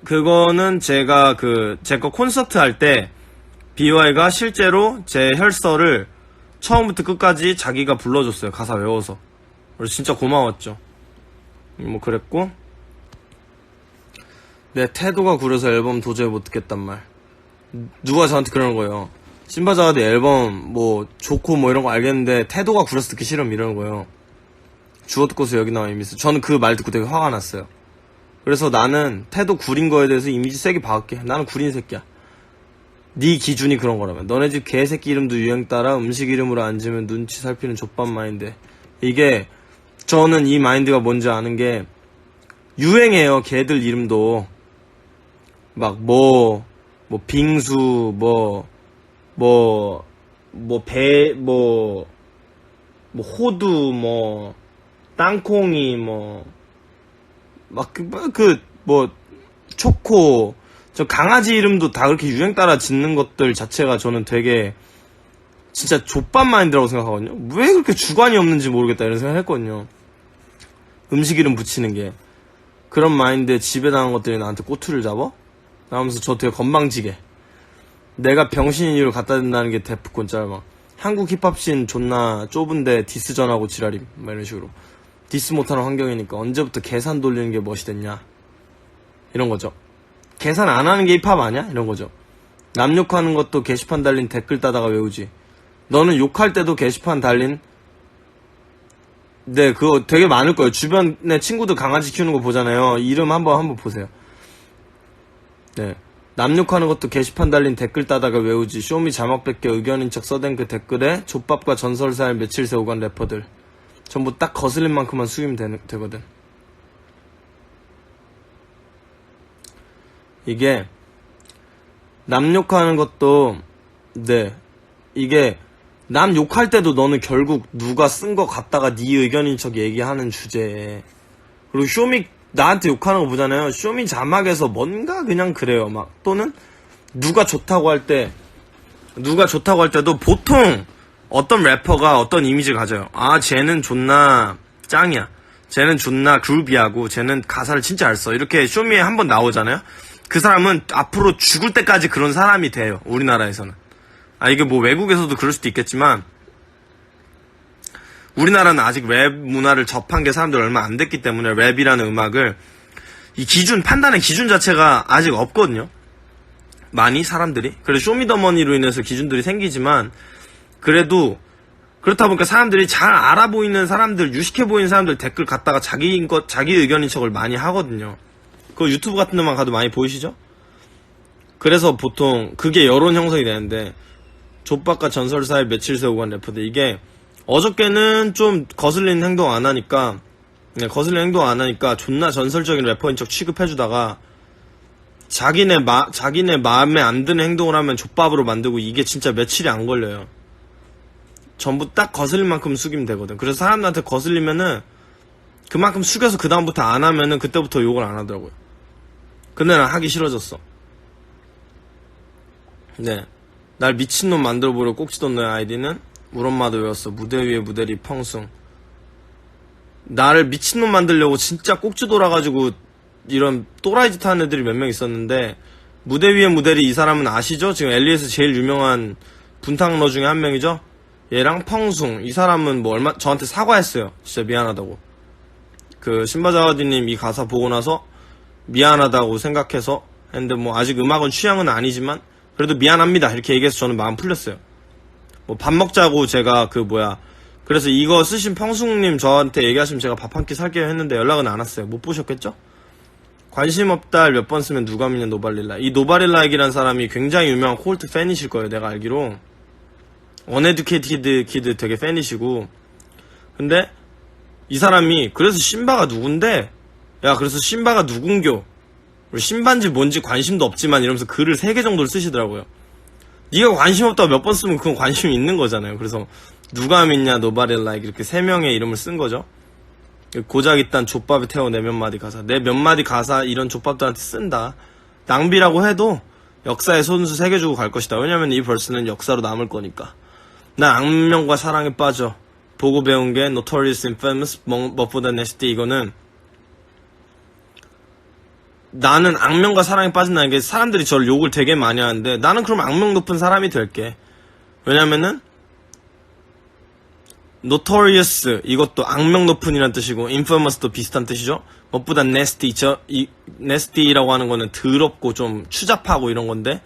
그거는 제가 제 거 콘서트 할 때 BY가 실제로 제 혈서를 처음부터 끝까지 자기가 불러줬어요. 가사 외워서. 그래서 진짜 고마웠죠. 뭐 그랬고 내 태도가 구려서 앨범 도저히 못 듣겠단 말. 누가 저한테 그러는 거예요. 신바자가드 앨범 뭐 좋고 뭐 이런 거 알겠는데 태도가 구려서 듣기 싫음 이러는 거예요. 주워 듣고서 여기 나와 이미지. 저는 그 말 듣고 되게 화가 났어요. 그래서 나는 태도 구린 거에 대해서 이미지 세게 박을게. 나는 구린 새끼야. 네 기준이 그런 거라면. 너네 집 개새끼 이름도 유행 따라 음식 이름으로 안 지면 눈치 살피는 족밥 마인드. 이게 저는 이 마인드가 뭔지 아는 게 유행해요. 개들 이름도 막 빙수 호두 땅콩이 초코 저 강아지 이름도 다 그렇게 유행 따라 짓는 것들 자체가 저는 되게 진짜 족밥 마인드라고 생각하거든요. 왜 그렇게 주관이 없는지 모르겠다 이런 생각 했거든요. 음식 이름 붙이는 게 그런 마인드에 지배당한 것들이 나한테 꼬투리를 잡아? 나오면서 저 되게 건방지게 내가 병신인 이유를 갖다 댄다는 게 데프콘 짤막 한국 힙합씬 존나 좁은데 디스 전하고 지랄임 막 이런 식으로 디스 못하는 환경이니까 언제부터 계산 돌리는 게 멋이 됐냐 이런 거죠. 계산 안 하는 게 힙합 아니야? 이런 거죠. 남 욕하는 것도 게시판 달린 댓글 따다가 외우지. 너는 욕할 때도 게시판 달린 네 그거 되게 많을 거예요. 주변에 친구들 강아지 키우는 거 보잖아요. 이름 한번 보세요. 네, 남 욕하는 것도 게시판 달린 댓글 따다가 외우지. 쇼미 자막 뺏겨 의견인 척 써댄 그 댓글에 족밥과 전설살 며칠 새 오간 래퍼들 전부 딱 거슬린 만큼만 수임되거든. 이게 남 욕하는 것도 네 이게 남 욕할 때도 너는 결국 누가 쓴 거 갖다가 네 의견인 척 얘기하는 주제에 그리고 쇼미 나한테 욕하는 거 보잖아요. 쇼미 자막에서 뭔가 그냥 그래요. 막 또는 누가 좋다고 할 때도 보통 어떤 래퍼가 어떤 이미지를 가져요. 아 쟤는 존나 짱이야. 쟤는 존나 그루비하고 쟤는 가사를 진짜 잘 써. 이렇게 쇼미에 한번 나오잖아요. 그 사람은 앞으로 죽을 때까지 그런 사람이 돼요. 우리나라에서는. 이게 뭐 외국에서도 그럴 수도 있겠지만 우리나라는 아직 랩 문화를 접한 게 사람들 얼마 안 됐기 때문에 랩이라는 음악을 이 기준, 판단의 기준 자체가 아직 없거든요. 많이 사람들이. 그래서 쇼미더머니로 인해서 기준들이 생기지만 그래도 그렇다 보니까 사람들이 잘 알아 보이는 사람들, 유식해 보이는 사람들 댓글 갖다가 자기 의견인 척을 많이 하거든요. 그거 유튜브 같은 데만 가도 많이 보이시죠? 그래서 보통 그게 여론 형성이 되는데 족박과 전설 사이 며칠 세우고 간 래퍼들 이게 어저께는 좀 거슬리는 행동 안 하니까 존나 전설적인 래퍼인 척 취급해주다가 자기네 마음에 안 드는 행동을 하면 족밥으로 만들고 이게 진짜 며칠이 안 걸려요. 전부 딱 거슬릴 만큼 숙이면 되거든. 그래서 사람들한테 거슬리면은 그만큼 숙여서 그 다음부터 안 하면은 그때부터 욕을 안 하더라고요. 근데 난 하기 싫어졌어. 네. 날 미친놈 만들어보려 꼭지던 너의 아이디는 우리 엄마도 외웠어. 무대 위에 무대리 펑숭. 나를 미친놈 만들려고 진짜 꼭지 돌아가지고 이런 또라이 짓 하는 애들이 몇 명 있었는데 무대 위에 무대리 이 사람은 아시죠? 지금 엘리에서 제일 유명한 분탕러 중에 한 명이죠? 얘랑 펑숭. 이 사람은 뭐 저한테 사과했어요. 진짜 미안하다고. 그 신바자와디님 이 가사 보고 나서 미안하다고 생각해서 했는데 뭐 아직 음악은 취향은 아니지만 그래도 미안합니다 이렇게 얘기해서 저는 마음 풀렸어요. 뭐 밥 먹자고 제가 그래서 이거 쓰신 펑숭님 저한테 얘기하시면 제가 밥 한 끼 살게요 했는데 연락은 안 왔어요. 못 보셨겠죠? 관심 없다 몇 번 쓰면 누가 믿냐 노바릴라. 이 노바릴라 얘기란 사람이 굉장히 유명한 콜트 팬이실 거예요. 내가 알기로 언에듀케이티드 키드 되게 팬이시고. 근데 이 사람이 그래서 신바가 누군데? 야 그래서 신바가 누군겨? 신바인지 뭔지 관심도 없지만 이러면서 글을 3개 정도를 쓰시더라고요. 네가 관심 없다고 몇 번 쓰면 그건 관심이 있는 거잖아요. 그래서 누가 믿냐 노바릴라 이렇게 3명의 이름을 쓴 거죠. 고작 이딴 족밥에 태워 내 몇 마디 가사. 내 몇 마디 가사 이런 족밥들한테 쓴다. 낭비라고 해도 역사에 손수 새겨주고 갈 것이다. 왜냐면 이 벌스는 역사로 남을 거니까. 난 악명과 사랑에 빠져. 보고 배운 게 Notorious Infamous 무엇보다 Nasty. 이거는 나는 악명과 사랑에 빠진다는 게 사람들이 저를 욕을 되게 많이 하는데 나는 그럼 악명 높은 사람이 될게. 왜냐면은 Notorious 이것도 악명 높은이란 뜻이고 Infamous도 비슷한 뜻이죠. 무엇보다 Nasty. 이 Nasty라고 하는 거는 더럽고 좀 추잡하고 이런 건데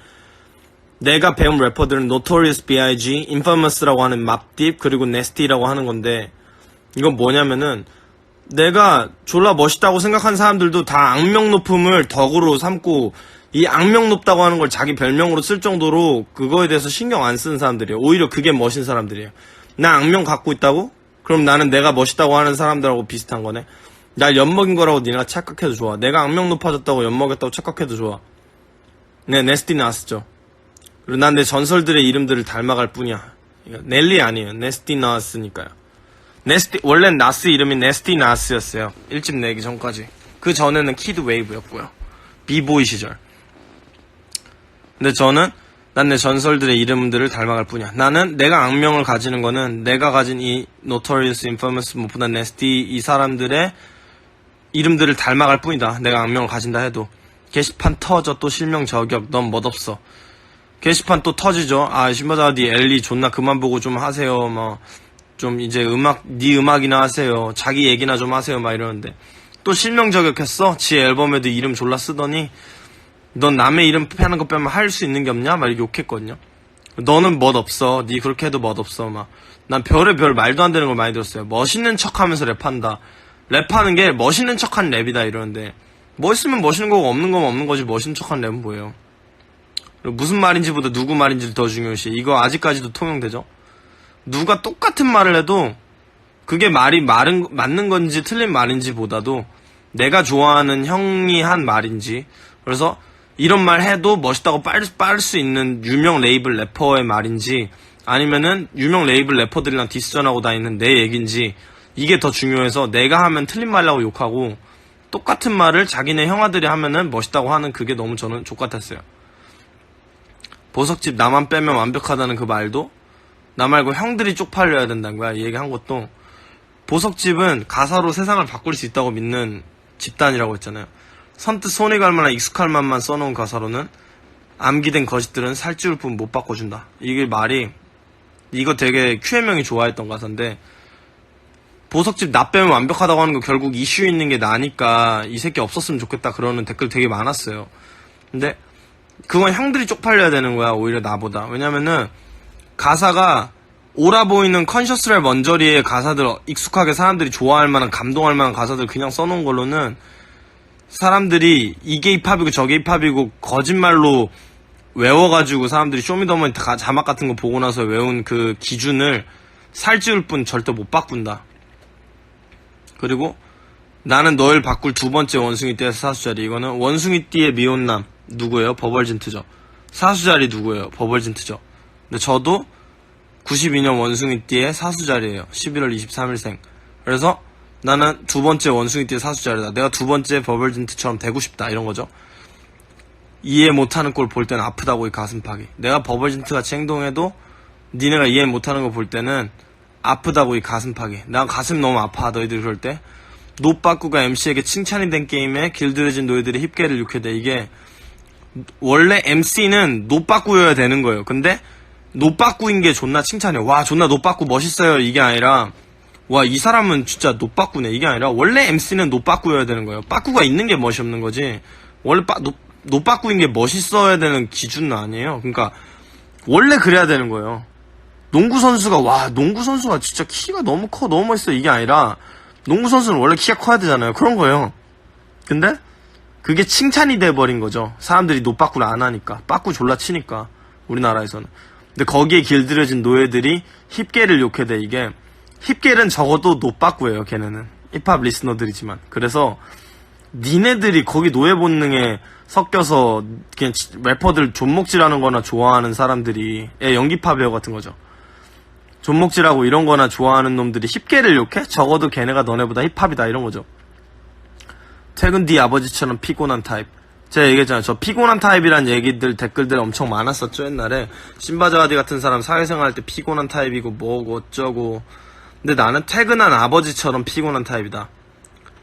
내가 배운 래퍼들은 Notorious B.I.G, Infamous라고 하는 맙딥 그리고 Nasty라고 하는 건데 이건 뭐냐면은 내가 졸라 멋있다고 생각하는 사람들도 다 악명 높음을 덕으로 삼고 이 악명 높다고 하는 걸 자기 별명으로 쓸 정도로 그거에 대해서 신경 안 쓰는 사람들이에요. 오히려 그게 멋진 사람들이에요. 나 악명 갖고 있다고? 그럼 나는 내가 멋있다고 하는 사람들하고 비슷한 거네. 날 엿먹인 거라고 니네가 착각해도 좋아. 내가 악명 높아졌다고 엿먹였다고 착각해도 좋아. 네, 네스티 나왔죠. 그리고 난 내 전설들의 이름들을 닮아갈 뿐이야. 넬리 아니에요. 네스티 나왔으니까요. 네스티, 원래는 나스 이름이 네스티 나스였어요. 1집 내기 전까지. 그 전에는 키드 웨이브였고요. 비보이 시절. 근데 저는 난 내 전설들의 이름들을 닮아갈 뿐이야. 나는 내가 악명을 가지는 거는 내가 가진 이 Notorious, Infamous, 무엇보다 Nasty 이 사람들의 이름들을 닮아갈 뿐이다. 내가 악명을 가진다 해도. 게시판 터져 또 실명 저격 넌 멋없어. 게시판 또 터지죠. 아 신바자디 엘리 존나 그만 보고 좀 하세요. 뭐 좀 이제 네 음악이나 하세요. 자기 얘기나 좀 하세요. 막 이러는데 또 실명 저격했어. 지 앨범에도 이름 졸라 쓰더니 넌 남의 이름 패는 거 빼면 할 수 있는 게 없냐? 막 이렇게 욕했거든요. 너는 멋없어. 니 그렇게 해도 멋없어. 막 난 별의별 말도 안 되는 걸 많이 들었어요. 멋있는 척하면서 랩한다. 랩하는 게 멋있는 척한 랩이다 이러는데 멋있으면 멋있는 거고 없는 거면 없는 거지. 멋있는 척한 랩은 뭐예요? 무슨 말인지보다 누구 말인지를 더 중요시. 이거 아직까지도 통용되죠? 누가 똑같은 말을 해도 그게 말이 맞는 건지 틀린 말인지 보다도 내가 좋아하는 형이 한 말인지 그래서 이런 말 해도 멋있다고 빨 수 있는 유명 레이블 래퍼의 말인지 아니면은 유명 레이블 래퍼들이랑 디스전하고 다니는 내 얘기인지 이게 더 중요해서 내가 하면 틀린 말이라고 욕하고 똑같은 말을 자기네 형아들이 하면은 멋있다고 하는 그게 너무 저는 족같았어요. 보석집 나만 빼면 완벽하다는 그 말도 나 말고 형들이 쪽팔려야 된다는 거야. 이 얘기 한 것도 보석집은 가사로 세상을 바꿀 수 있다고 믿는 집단이라고 했잖아요. 선뜻 손이 갈 만한 익숙할 만만 써놓은 가사로는 암기된 거짓들은 살찌울 뿐 못 바꿔준다. 이게 말이, 이거 되게 QM형이 좋아했던 가사인데, 보석집 나 빼면 완벽하다고 하는 거 결국 이슈 있는 게 나니까 이 새끼 없었으면 좋겠다 그러는 댓글 되게 많았어요. 근데 그건 형들이 쪽팔려야 되는 거야, 오히려 나보다. 왜냐면은 가사가 옳아 보이는 컨셔스랩 언저리의 가사들, 익숙하게 사람들이 좋아할 만한, 감동할 만한 가사들 그냥 써놓은 걸로는 사람들이 이게 힙합이고 저게 힙합이고 거짓말로 외워가지고 사람들이 쇼미더머니 자막 같은 거 보고 나서 외운 그 기준을 살찌울 뿐 절대 못 바꾼다. 그리고 나는 널 바꿀 두 번째 원숭이띠에서 사수자리. 이거는 원숭이띠의 미혼남 누구예요? 버벌진트죠. 사수자리 누구예요? 버벌진트죠. 근데 저도 92년 원숭이띠의 사수자리예요. 11월 23일생. 그래서 나는 두 번째 원숭이띠의 사수자리다. 내가 두 번째 버벌진트처럼 되고 싶다. 이런 거죠. 이해 못하는 꼴 볼 때는 아프다고 이 가슴팍이. 내가 버벌진트 같이 행동해도 니네가 이해 못하는 거 볼 때는 아프다고 이 가슴팍이. 난 가슴 너무 아파 너희들 그럴 때. 노빠꾸가 MC에게 칭찬이 된 게임에 길들여진 너희들이 힙계를 욕해대. 이게 원래 MC는 노빠꾸여야 되는 거예요. 근데 노빠꾸인 게 존나 칭찬이에요. 와 존나 노빠꾸 멋있어요 이게 아니라 와 이 사람은 진짜 노빠꾸네 이게 아니라 원래 MC는 노빠꾸여야 되는 거예요. 빠꾸가 있는 게 멋이 없는 거지. 원래 노빠꾸인 게 멋있어야 되는 기준은 아니에요. 그러니까 원래 그래야 되는 거예요. 농구선수가 와 농구선수가 진짜 키가 너무 커 너무 멋있어 이게 아니라 농구선수는 원래 키가 커야 되잖아요. 그런 거예요. 근데 그게 칭찬이 돼버린 거죠. 사람들이 노빠꾸를 안 하니까. 빠꾸 졸라 치니까 우리나라에서는. 근데 거기에 길들여진 노예들이 힙계를 욕해대. 이게 힙계는 적어도 노빠꾸예요. 걔네는 힙합 리스너들이지만. 그래서 니네들이 거기 노예 본능에 섞여서 그냥 래퍼들 존목질하는 거나 좋아하는 사람들이 연기파 배우 같은 거죠. 존목질하고 이런 거나 좋아하는 놈들이 힙계를 욕해? 적어도 걔네가 너네보다 힙합이다 이런 거죠. 퇴근 뒤 아버지처럼 피곤한 타입. 제가 얘기했잖아요. 저 피곤한 타입이란 얘기들 댓글들 엄청 많았었죠 옛날에. 신바자와디 같은 사람 사회생활 할 때 피곤한 타입이고 뭐고 어쩌고. 근데 나는 퇴근한 아버지처럼 피곤한 타입이다.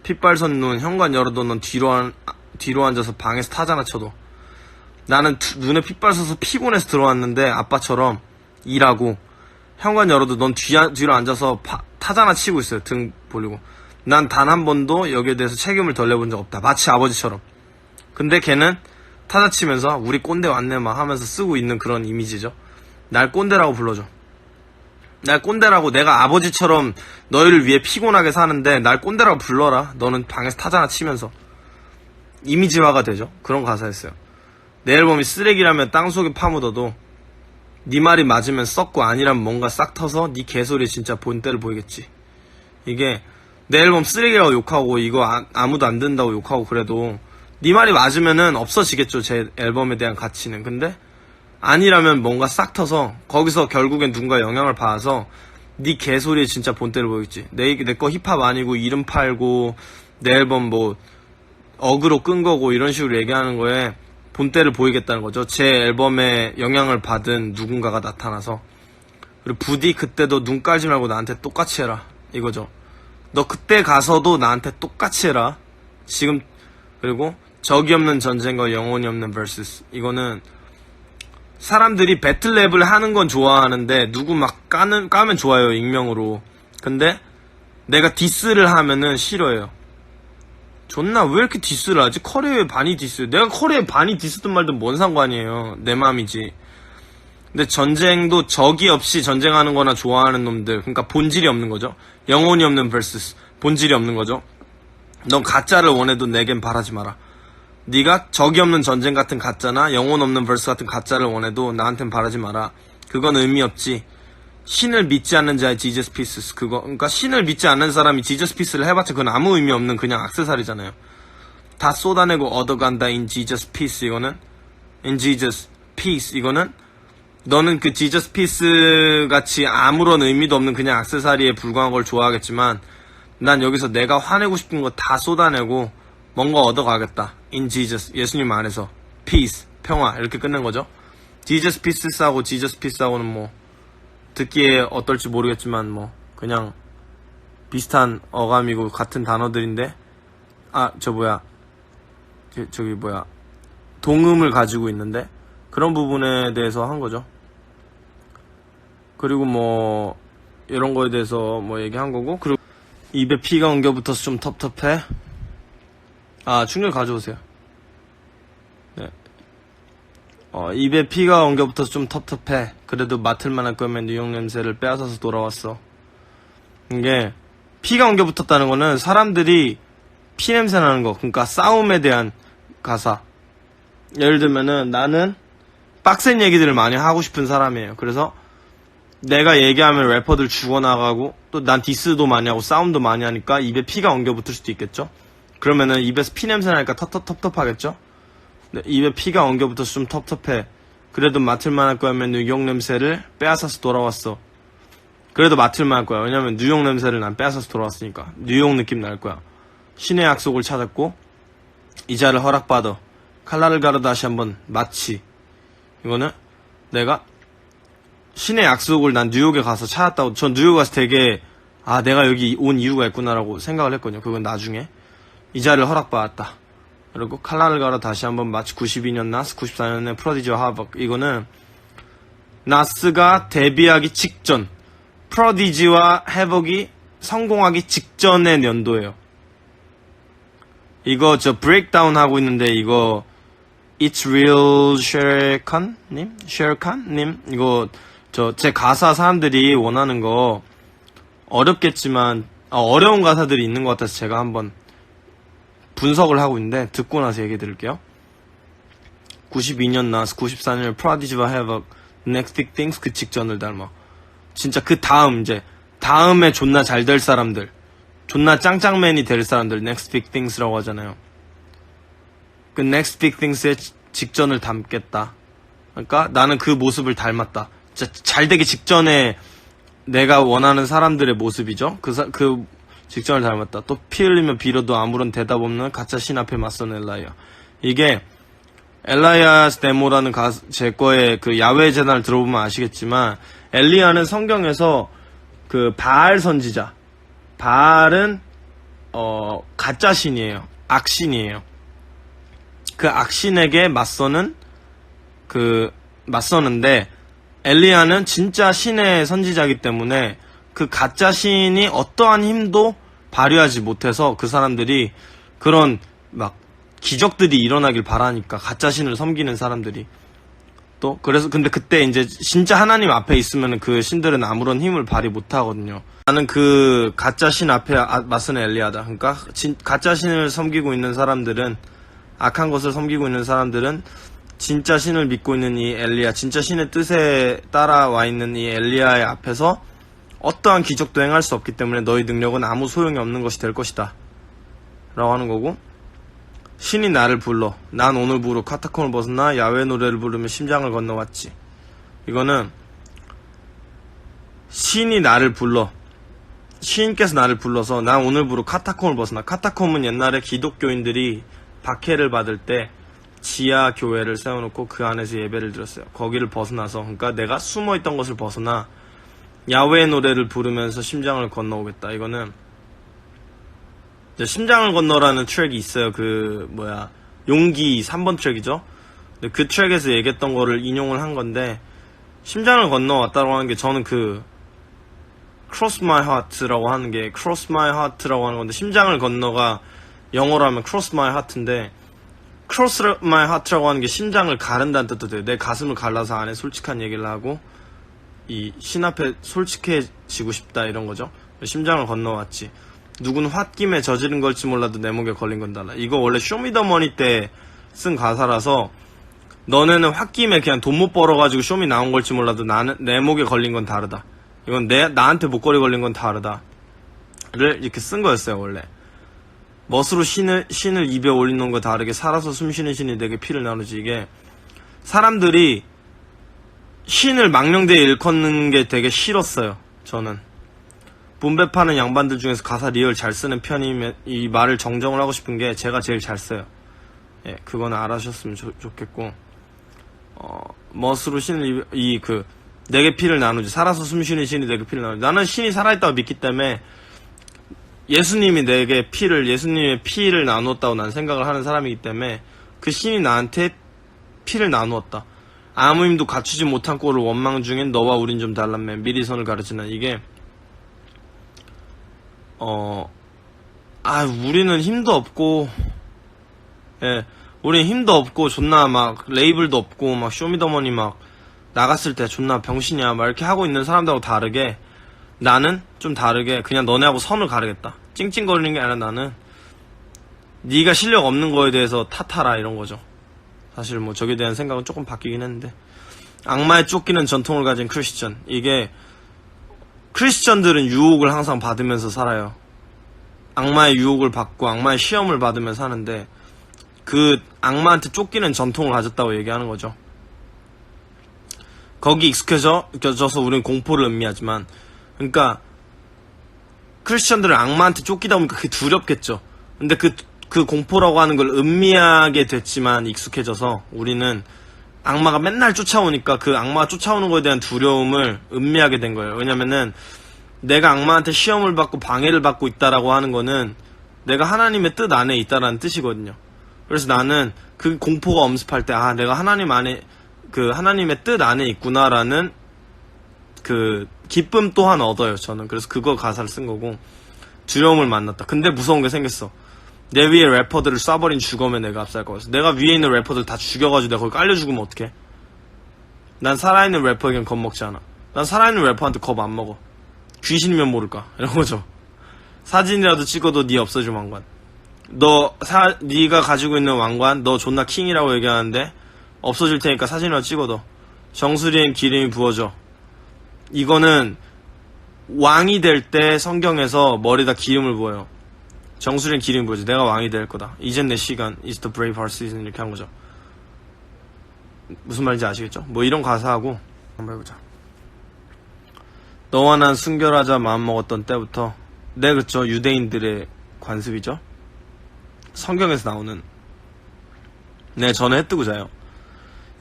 핏발선 눈 현관 열어도 넌 뒤로 앉아서 방에서 타자나 쳐도. 나는 눈에 핏발 서서 피곤해서 들어왔는데 아빠처럼 일하고 현관 열어도 넌 뒤로 앉아서 타자나 치고 있어요. 등 보려고. 난 단 한 번도 여기에 대해서 책임을 덜 내본 적 없다. 마치 아버지처럼. 근데 걔는 타자 치면서 우리 꼰대 왔네 막 하면서 쓰고 있는 그런 이미지죠. 날 꼰대라고 불러줘. 날 꼰대라고. 내가 아버지처럼 너희를 위해 피곤하게 사는데 날 꼰대라고 불러라. 너는 방에서 타자나 치면서. 이미지화가 되죠. 그런 가사였어요. 내 앨범이 쓰레기라면 땅속에 파묻어도 네 말이 맞으면 썩고 아니라면 뭔가 싹 터서 네 개소리에 진짜 본때를 보이겠지. 이게 내 앨범 쓰레기라고 욕하고 이거 아무도 안 듣는다고 욕하고 그래도 네 말이 맞으면은 없어지겠죠. 제 앨범에 대한 가치는. 근데 아니라면 뭔가 싹 터서 거기서 결국엔 누군가 영향을 받아서 네 개소리에 진짜 본때를 보이겠지. 내 거 힙합 아니고 이름 팔고 내 앨범 뭐 어그로 끈 거고 이런 식으로 얘기하는 거에 본때를 보이겠다는 거죠. 제 앨범에 영향을 받은 누군가가 나타나서. 그리고 부디 그때도 눈 깔지 말고 나한테 똑같이 해라 이거죠. 너 그때 가서도 나한테 똑같이 해라 지금. 그리고 적이 없는 전쟁과 영혼이 없는 vs. 이거는 사람들이 배틀랩을 하는 건 좋아하는데 누구 막 까면 좋아요 익명으로. 근데 내가 디스를 하면은 싫어해요. 존나 왜 이렇게 디스를 하지? 커리어에 반이 디스. 내가 커리어에 반이 디스든 말든 뭔 상관이에요. 내 맘이지. 근데 전쟁도 적이 없이 전쟁하는 거나 좋아하는 놈들. 그러니까 본질이 없는 거죠. 영혼이 없는 vs. 본질이 없는 거죠. 넌 가짜를 원해도 내겐 바라지 마라. 네가 적이 없는 전쟁 같은 가짜나 영혼 없는 vs 같은 가짜를 원해도 나한텐 바라지 마라. 그건 의미 없지. 신을 믿지 않는 자의 지저스 피스. 그거 그러니까 신을 믿지 않는 사람이 지저스 피스를 해봤자 그건 아무 의미 없는 그냥 액세서리잖아요. 다 쏟아내고 얻어간다 in Jesus peace. 이거는 in Jesus peace. 이거는 너는 그 지저스 피스 같이 아무런 의미도 없는 그냥 액세서리에 불과한 걸 좋아하겠지만 난 여기서 내가 화내고 싶은 거 다 쏟아내고 뭔가 얻어가겠다. in Jesus. 예수님 안에서 peace. 평화. 이렇게 끝낸 거죠. 지저스 피스하고 지저스 피스하고는 뭐 듣기에 어떨지 모르겠지만 뭐 그냥 비슷한 어감이고 같은 단어들인데 저기 동음을 가지고 있는데 그런 부분에 대해서 한 거죠. 그리고 뭐 이런 거에 대해서 뭐 얘기한 거고, 그리고 입에 피가 엉겨붙어서 좀 텁텁해. 충전 가져오세요. 네. 입에 피가 엉겨붙어서 좀 텁텁해. 그래도 맡을만할 거면 뉴욕 냄새를 빼앗아서 돌아왔어. 이게 피가 엉겨붙었다는 거는 사람들이 피 냄새 나는 거, 그러니까 싸움에 대한 가사. 예를 들면은 나는 빡센 얘기들을 많이 하고 싶은 사람이에요. 그래서 내가 얘기하면 래퍼들 죽어나가고 또 난 디스도 많이 하고 싸움도 많이 하니까 입에 피가 엉겨붙을 수도 있겠죠. 그러면은 입에서 피 냄새 나니까 텁텁하겠죠. 네, 입에 피가 엉겨붙어서 좀 텁텁해. 그래도 맡을만할 거면 뉴욕 냄새를 빼앗아서 돌아왔어. 그래도 맡을만할 거야. 왜냐면 뉴욕 냄새를 난 빼앗아서 돌아왔으니까 뉴욕 느낌 날 거야. 신의 약속을 찾았고 이자를 허락받아 칼날을 가르 다시 한번 마치. 이거는 내가 신의 약속을 난 뉴욕에 가서 찾았다고. 전 뉴욕 가서 되게 내가 여기 온 이유가 있구나라고 생각을 했거든요. 그건 나중에 이자를 허락받았다. 그리고 칼날을 가르 다시 한번 마치 92년 나스 94년에 프로디지와 하박. 이거는 나스가 데뷔하기 직전, 프로디지와 해벅이 성공하기 직전의 연도예요. 이거 저 브레이크다운 하고 있는데 이거 It's Real 쉐르칸님 이거 제 가사 사람들이 원하는 거 어렵겠지만 어려운 가사들이 있는 것 같아서 제가 한번 분석을 하고 있는데 듣고 나서 얘기 드릴게요. 92년 나스 94년 프로디지와 해벅 Next Big Things 그 직전을 닮아. 진짜 그 다음 이제 다음에 존나 잘 될 사람들, 존나 짱짱맨이 될 사람들 Next Big Things라고 하잖아요. 그 Next Big Things의 직전을 닮겠다. 그러니까 나는 그 모습을 닮았다. 진짜 잘 되기 직전에 내가 원하는 사람들의 모습이죠. 그 직전을 닮았다. 또 피 흘리며 빌어도 아무런 대답 없는 가짜 신 앞에 맞선 엘라이아. 이게 엘라이아스 데모라는 제 거의 그 야외 재단을 들어보면 아시겠지만 엘리야는 성경에서 그 바알 선지자. 바알은 가짜 신이에요. 악신이에요. 그 악신에게 맞서는데 엘리야는 진짜 신의 선지자이기 때문에 그 가짜 신이 어떠한 힘도 발휘하지 못해서 그 사람들이 그런 막 기적들이 일어나길 바라니까 가짜 신을 섬기는 사람들이 또 그래서 근데 그때 이제 진짜 하나님 앞에 있으면 그 신들은 아무런 힘을 발휘 못하거든요. 나는 그 가짜 신 앞에 맞서는 엘리야다. 그러니까 가짜 신을 섬기고 있는 사람들은 악한 것을 섬기고 있는 사람들은 진짜 신을 믿고 있는 이 엘리야, 진짜 신의 뜻에 따라와 있는 이 엘리야의 앞에서 어떠한 기적도 행할 수 없기 때문에 너희 능력은 아무 소용이 없는 것이 될 것이다 라고 하는 거고, 신이 나를 불러 난 오늘부로 카타콤을 벗어나 야외 노래를 부르며 심장을 건너왔지. 이거는 신이 나를 불러, 시인께서 나를 불러서 난 오늘부로 카타콤을 벗어나. 카타콤은 옛날에 기독교인들이 박해를 받을 때 지하 교회를 세워놓고 그 안에서 예배를 드렸어요. 거기를 벗어나서, 그러니까 내가 숨어있던 것을 벗어나 야외 노래를 부르면서 심장을 건너오겠다. 이거는 심장을 건너라는 트랙이 있어요. 용기 3번 트랙이죠. 근데 그 트랙에서 얘기했던 거를 인용을 한 건데, 심장을 건너왔다고 하는 게 저는 Cross My Heart라고 하는 게 Cross My Heart라고 하는 건데, 심장을 건너가 영어로 하면 Cross My Heart인데, Cross My Heart라고 하는 게 심장을 가른다는 뜻도 돼요. 내 가슴을 갈라서 안에 솔직한 얘기를 하고 이 신 앞에 솔직해지고 싶다 이런 거죠. 심장을 건너왔지. 누군 홧김에 저지른 걸지 몰라도 내 목에 걸린 건 달라. 이거 원래 쇼미더머니 때 쓴 가사라서, 너네는 홧김에 그냥 돈 못 벌어가지고 쇼미 나온 걸지 몰라도 나는 내 목에 걸린 건 다르다. 이건 나한테 목걸이 걸린 건 다르다를 이렇게 쓴 거였어요. 원래 멋으로 신을 입에 올리는 거 다르게 살아서 숨쉬는 신이 내게 피를 나누지. 이게 사람들이 신을 망령되이 일컫는 게 되게 싫었어요. 저는 분배 파는 양반들 중에서 가사 리얼 잘 쓰는 편이면 이 말을 정정을 하고 싶은 게 제가 제일 잘 써요. 예, 그거는 알아주셨으면 좋겠고, 멋으로 신을 내게 피를 나누지. 살아서 숨쉬는 신이 내게 피를 나누지. 나는 신이 살아있다고 믿기 때문에 예수님이 내게 예수님의 피를 나누었다고 난 생각을 하는 사람이기 때문에 그 신이 나한테 피를 나누었다. 아무 힘도 갖추지 못한 꼴을 원망 중엔 너와 우린 좀 달랐네. 미리 선을 가르치는 이게 우리는 힘도 없고, 예, 우린 힘도 없고 존나 막 레이블도 없고 막 쇼미더머니 막 나갔을 때 존나 병신이야 막 이렇게 하고 있는 사람들하고 다르게 나는 좀 다르게 그냥 너네하고 선을 가르겠다. 찡찡거리는 게 아니라 나는 네가 실력 없는 거에 대해서 탓하라 이런 거죠. 사실 뭐 저기에 대한 생각은 조금 바뀌긴 했는데 악마에 쫓기는 전통을 가진 크리스천 이게 크리스천들은 유혹을 항상 받으면서 살아요. 악마의 유혹을 받고 악마의 시험을 받으면서 사는데 그 악마한테 쫓기는 전통을 가졌다고 얘기하는 거죠. 거기 익숙해져서 우리는 공포를 음미하지만 그러니까 크리스천들은 악마한테 쫓기다 보니까 그게 두렵겠죠. 근데 그 공포라고 하는 걸 음미하게 됐지만 익숙해져서 우리는 악마가 맨날 쫓아오니까 그 악마가 쫓아오는 거에 대한 두려움을 음미하게 된 거예요. 왜냐면은 내가 악마한테 시험을 받고 방해를 받고 있다라고 하는 거는 내가 하나님의 뜻 안에 있다라는 뜻이거든요. 그래서 나는 그 공포가 엄습할 때 내가 하나님의 뜻 안에 있구나라는 그 기쁨 또한 얻어요. 저는 그래서 그거 가사를 쓴 거고 두려움을 만났다. 근데 무서운 게 생겼어. 내 위에 래퍼들을 쏴버린 죽음에 내가 압살 거였어. 내가 위에 있는 래퍼들 다 죽여가지고 내가 거기 깔려 죽으면 어떡해? 난 살아있는 래퍼에겐 겁먹지 않아. 난 살아있는 래퍼한테 겁 안 먹어. 귀신이면 모를까 이런 거죠. 사진이라도 찍어도 네 없어질 왕관. 네가 가지고 있는 왕관 너 존나 킹이라고 얘기하는데 없어질 테니까 사진이라도 찍어도 정수리엔 기름이 부어져. 이거는 왕이 될 때 성경에서 머리에다 기름을 부어요. 정수리엔 기름이 부어져. 내가 왕이 될 거다. 이젠 내 시간. It's the brave heart season. 이렇게 한 거죠. 무슨 말인지 아시겠죠? 뭐 이런 가사하고 한번 해보자. 너와 난 순결하자 마음먹었던 때부터. 네, 그렇죠. 유대인들의 관습이죠. 성경에서 나오는. 네, 저는 해 뜨고 자요.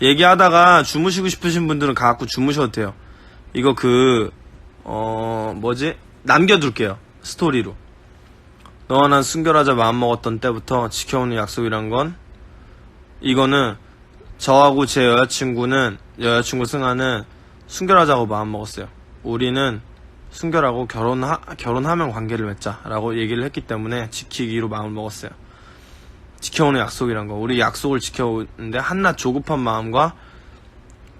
얘기하다가 주무시고 싶으신 분들은 가갖고 주무셔도 돼요. 이거 남겨둘게요. 스토리로. 너와 난 순결하자 마음먹었던 때부터 지켜오는 약속이란 건 이거는 저하고 제 여자친구 승아는 순결하자고 마음먹었어요. 우리는 순결하고 결혼하면 관계를 맺자라고 얘기를 했기 때문에 지키기로 마음을 먹었어요. 지켜오는 약속이란 거. 우리 약속을 지켜오는데 한낱 조급한 마음과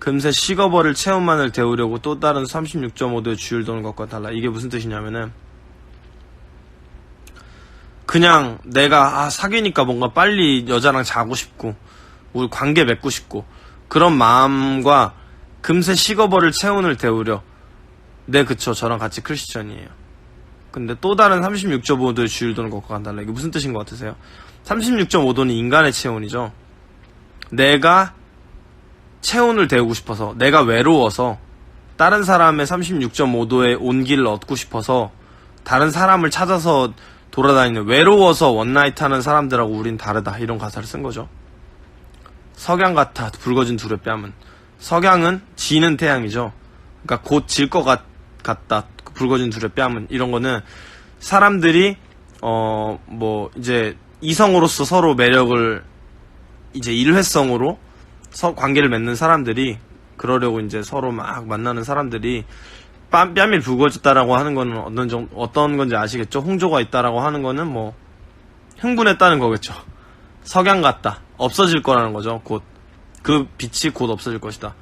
금세 식어버릴 체온만을 데우려고 또 다른 36.5도의 주유를 도는 것과 달라. 이게 무슨 뜻이냐면은 그냥 내가 사귀니까 뭔가 빨리 여자랑 자고 싶고 우리 관계 맺고 싶고 그런 마음과 금세 식어버릴 체온을 데우려. 네, 그쵸. 저랑 같이 크리스천이에요. 근데 또 다른 36.5도의 주유를 도는 것과 달라. 이게 무슨 뜻인 것 같으세요? 36.5도는 인간의 체온이죠. 내가 체온을 데우고 싶어서, 내가 외로워서 다른 사람의 36.5도의 온기를 얻고 싶어서 다른 사람을 찾아서 돌아다니는, 외로워서 원나잇 하는 사람들하고 우린 다르다. 이런 가사를 쓴 거죠. 석양 같아 붉어진 둘의 뺨은. 석양은 지는 태양이죠. 그러니까 곧 질 것 같다. 붉어진 둘의 뺨은. 이런 거는 사람들이 이제 이성으로서 서로 매력을 이제 일회성으로 관계를 맺는 사람들이, 그러려고 이제 서로 막 만나는 사람들이 뺨이 붉어졌다라고 하는 거는 어떤 건지 아시겠죠? 홍조가 있다라고 하는 거는 뭐 흥분했다는 거겠죠. 석양 같다. 없어질 거라는 거죠. 곧. 그 빛이 곧 없어질 것이다.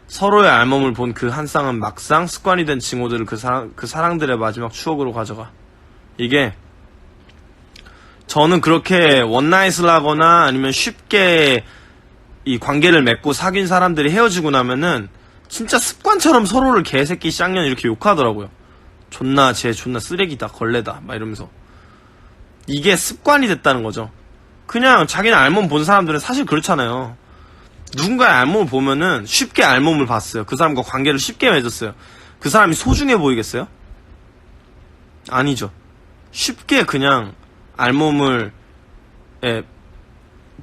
서로의 알몸을 본 그 한 쌍은 막상 습관이 된 징후들을 그 사랑들의 마지막 추억으로 가져가. 이게 저는 그렇게 원나잇을 하거나 아니면 쉽게 이 관계를 맺고 사귄 사람들이 헤어지고 나면은 진짜 습관처럼 서로를 개새끼 쌍년 이렇게 욕하더라고요. 쟤 존나 쓰레기다, 걸레다 막 이러면서. 이게 습관이 됐다는 거죠. 그냥 자기는 알몸 본 사람들은 사실 그렇잖아요. 누군가의 알몸을 보면은 쉽게 알몸을 봤어요. 그 사람과 관계를 쉽게 맺었어요. 그 사람이 소중해 보이겠어요? 아니죠. 쉽게 그냥 알몸을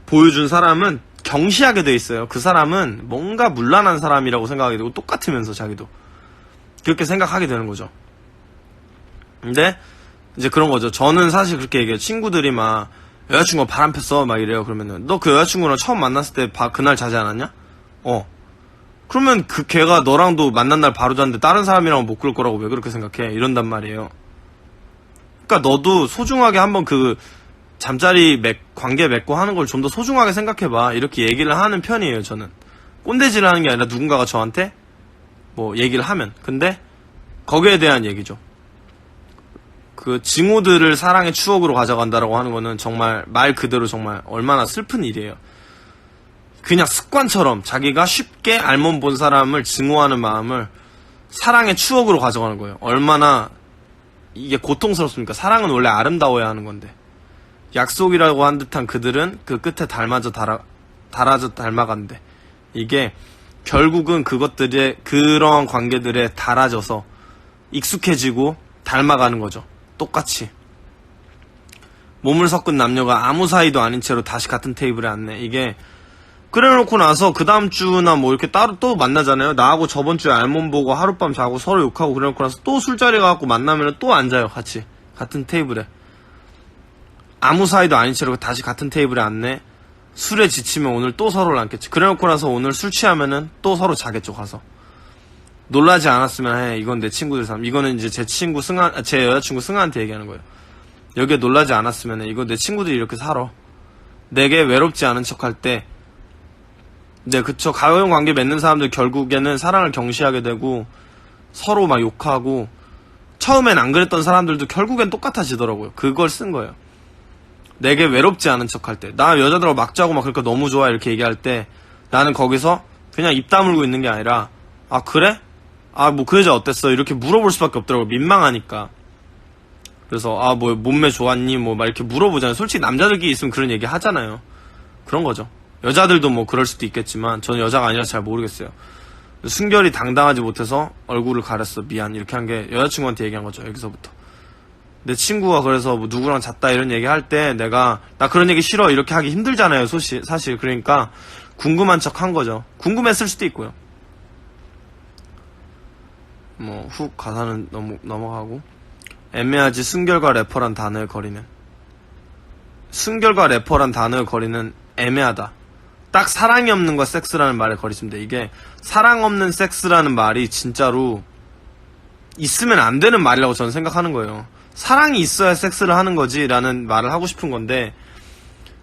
보여준 사람은 경시하게 돼 있어요. 그 사람은 뭔가 문란한 사람이라고 생각하게 되고 똑같으면서 자기도 그렇게 생각하게 되는 거죠. 근데 이제 그런 거죠. 저는 사실 그렇게 얘기해요. 친구들이 막 여자친구가 바람 폈어 막 이래요. 그러면은 너 그 여자친구랑 처음 만났을 때 그날 자지 않았냐? 그러면 그 걔가 너랑도 만난 날 바로 잤는데 다른 사람이랑 못 그럴 거라고 왜 그렇게 생각해? 이런단 말이에요. 그러니까 너도 소중하게 한번 그 잠자리 관계 맺고 하는 걸 좀 더 소중하게 생각해봐. 이렇게 얘기를 하는 편이에요. 저는 꼰대질을 하는 게 아니라 누군가가 저한테 뭐 얘기를 하면. 근데 거기에 대한 얘기죠. 그 징후들을 사랑의 추억으로 가져간다라고 하는 거는 정말 말 그대로 정말 얼마나 슬픈 일이에요. 그냥 습관처럼 자기가 쉽게 알몸 본 사람을 증오하는 마음을 사랑의 추억으로 가져가는 거예요. 얼마나 이게 고통스럽습니까? 사랑은 원래 아름다워야 하는 건데. 약속이라고 한 듯한 그들은 그 끝에 닮아간대. 이게 결국은 그런 관계들에 달아져서 익숙해지고 닮아가는 거죠. 똑같이. 몸을 섞은 남녀가 아무 사이도 아닌 채로 다시 같은 테이블에 앉네. 이게 그래놓고 나서 그 다음 주나 뭐 이렇게 따로 또 만나잖아요. 나하고 저번 주에 알몸 보고 하룻밤 자고 서로 욕하고 그래놓고 나서 또 술자리 가갖고 만나면 또 앉아요. 같이 같은 테이블에. 아무 사이도 아닌 채로 다시 같은 테이블에 앉네. 술에 지치면 오늘 또 서로를 앉겠지. 그래놓고 나서 오늘 술 취하면은 또 서로 자겠죠. 가서. 놀라지 않았으면 이건 내 친구들 삶. 이거는 이제 제 여자친구 승아한테 얘기하는 거예요. 여기에 놀라지 않았으면 이거 내 친구들이 이렇게 살아. 내게 외롭지 않은 척 할 때. 네, 그쵸. 가까운 관계 맺는 사람들 결국에는 사랑을 경시하게 되고 서로 막 욕하고 처음엔 안 그랬던 사람들도 결국엔 똑같아지더라고요. 그걸 쓴 거예요. 내게 외롭지 않은 척 할 때. 나 여자들하고 막 자고 막 그러니까 너무 좋아 이렇게 얘기할 때 나는 거기서 그냥 입 다물고 있는 게 아니라 아 그래? 아 뭐 그 여자 어땠어? 이렇게 물어볼 수밖에 없더라고요. 민망하니까. 그래서 아 뭐 몸매 좋았니? 뭐 막 이렇게 물어보잖아요. 솔직히 남자들끼리 있으면 그런 얘기 하잖아요. 그런 거죠. 여자들도 뭐 그럴 수도 있겠지만 저는 여자가 아니라 잘 모르겠어요. 순결이 당당하지 못해서 얼굴을 가렸어. 미안. 이렇게 한 게 여자친구한테 얘기한 거죠. 여기서부터. 내 친구가 그래서 뭐 누구랑 잤다 이런 얘기 할 때 나 그런 얘기 싫어 이렇게 하기 힘들잖아요. 사실. 그러니까 궁금한 척 한 거죠. 궁금했을 수도 있고요. 뭐 훅 가사는 넘어가고. 애매하지 순결과 래퍼란 단어의 거리는. 순결과 래퍼란 단어의 거리는 애매하다. 딱 사랑이 없는 거 섹스라는 말의 거리입니다. 이게 사랑 없는 섹스라는 말이 진짜로 있으면 안 되는 말이라고 저는 생각하는 거예요. 사랑이 있어야 섹스를 하는 거지 라는 말을 하고 싶은 건데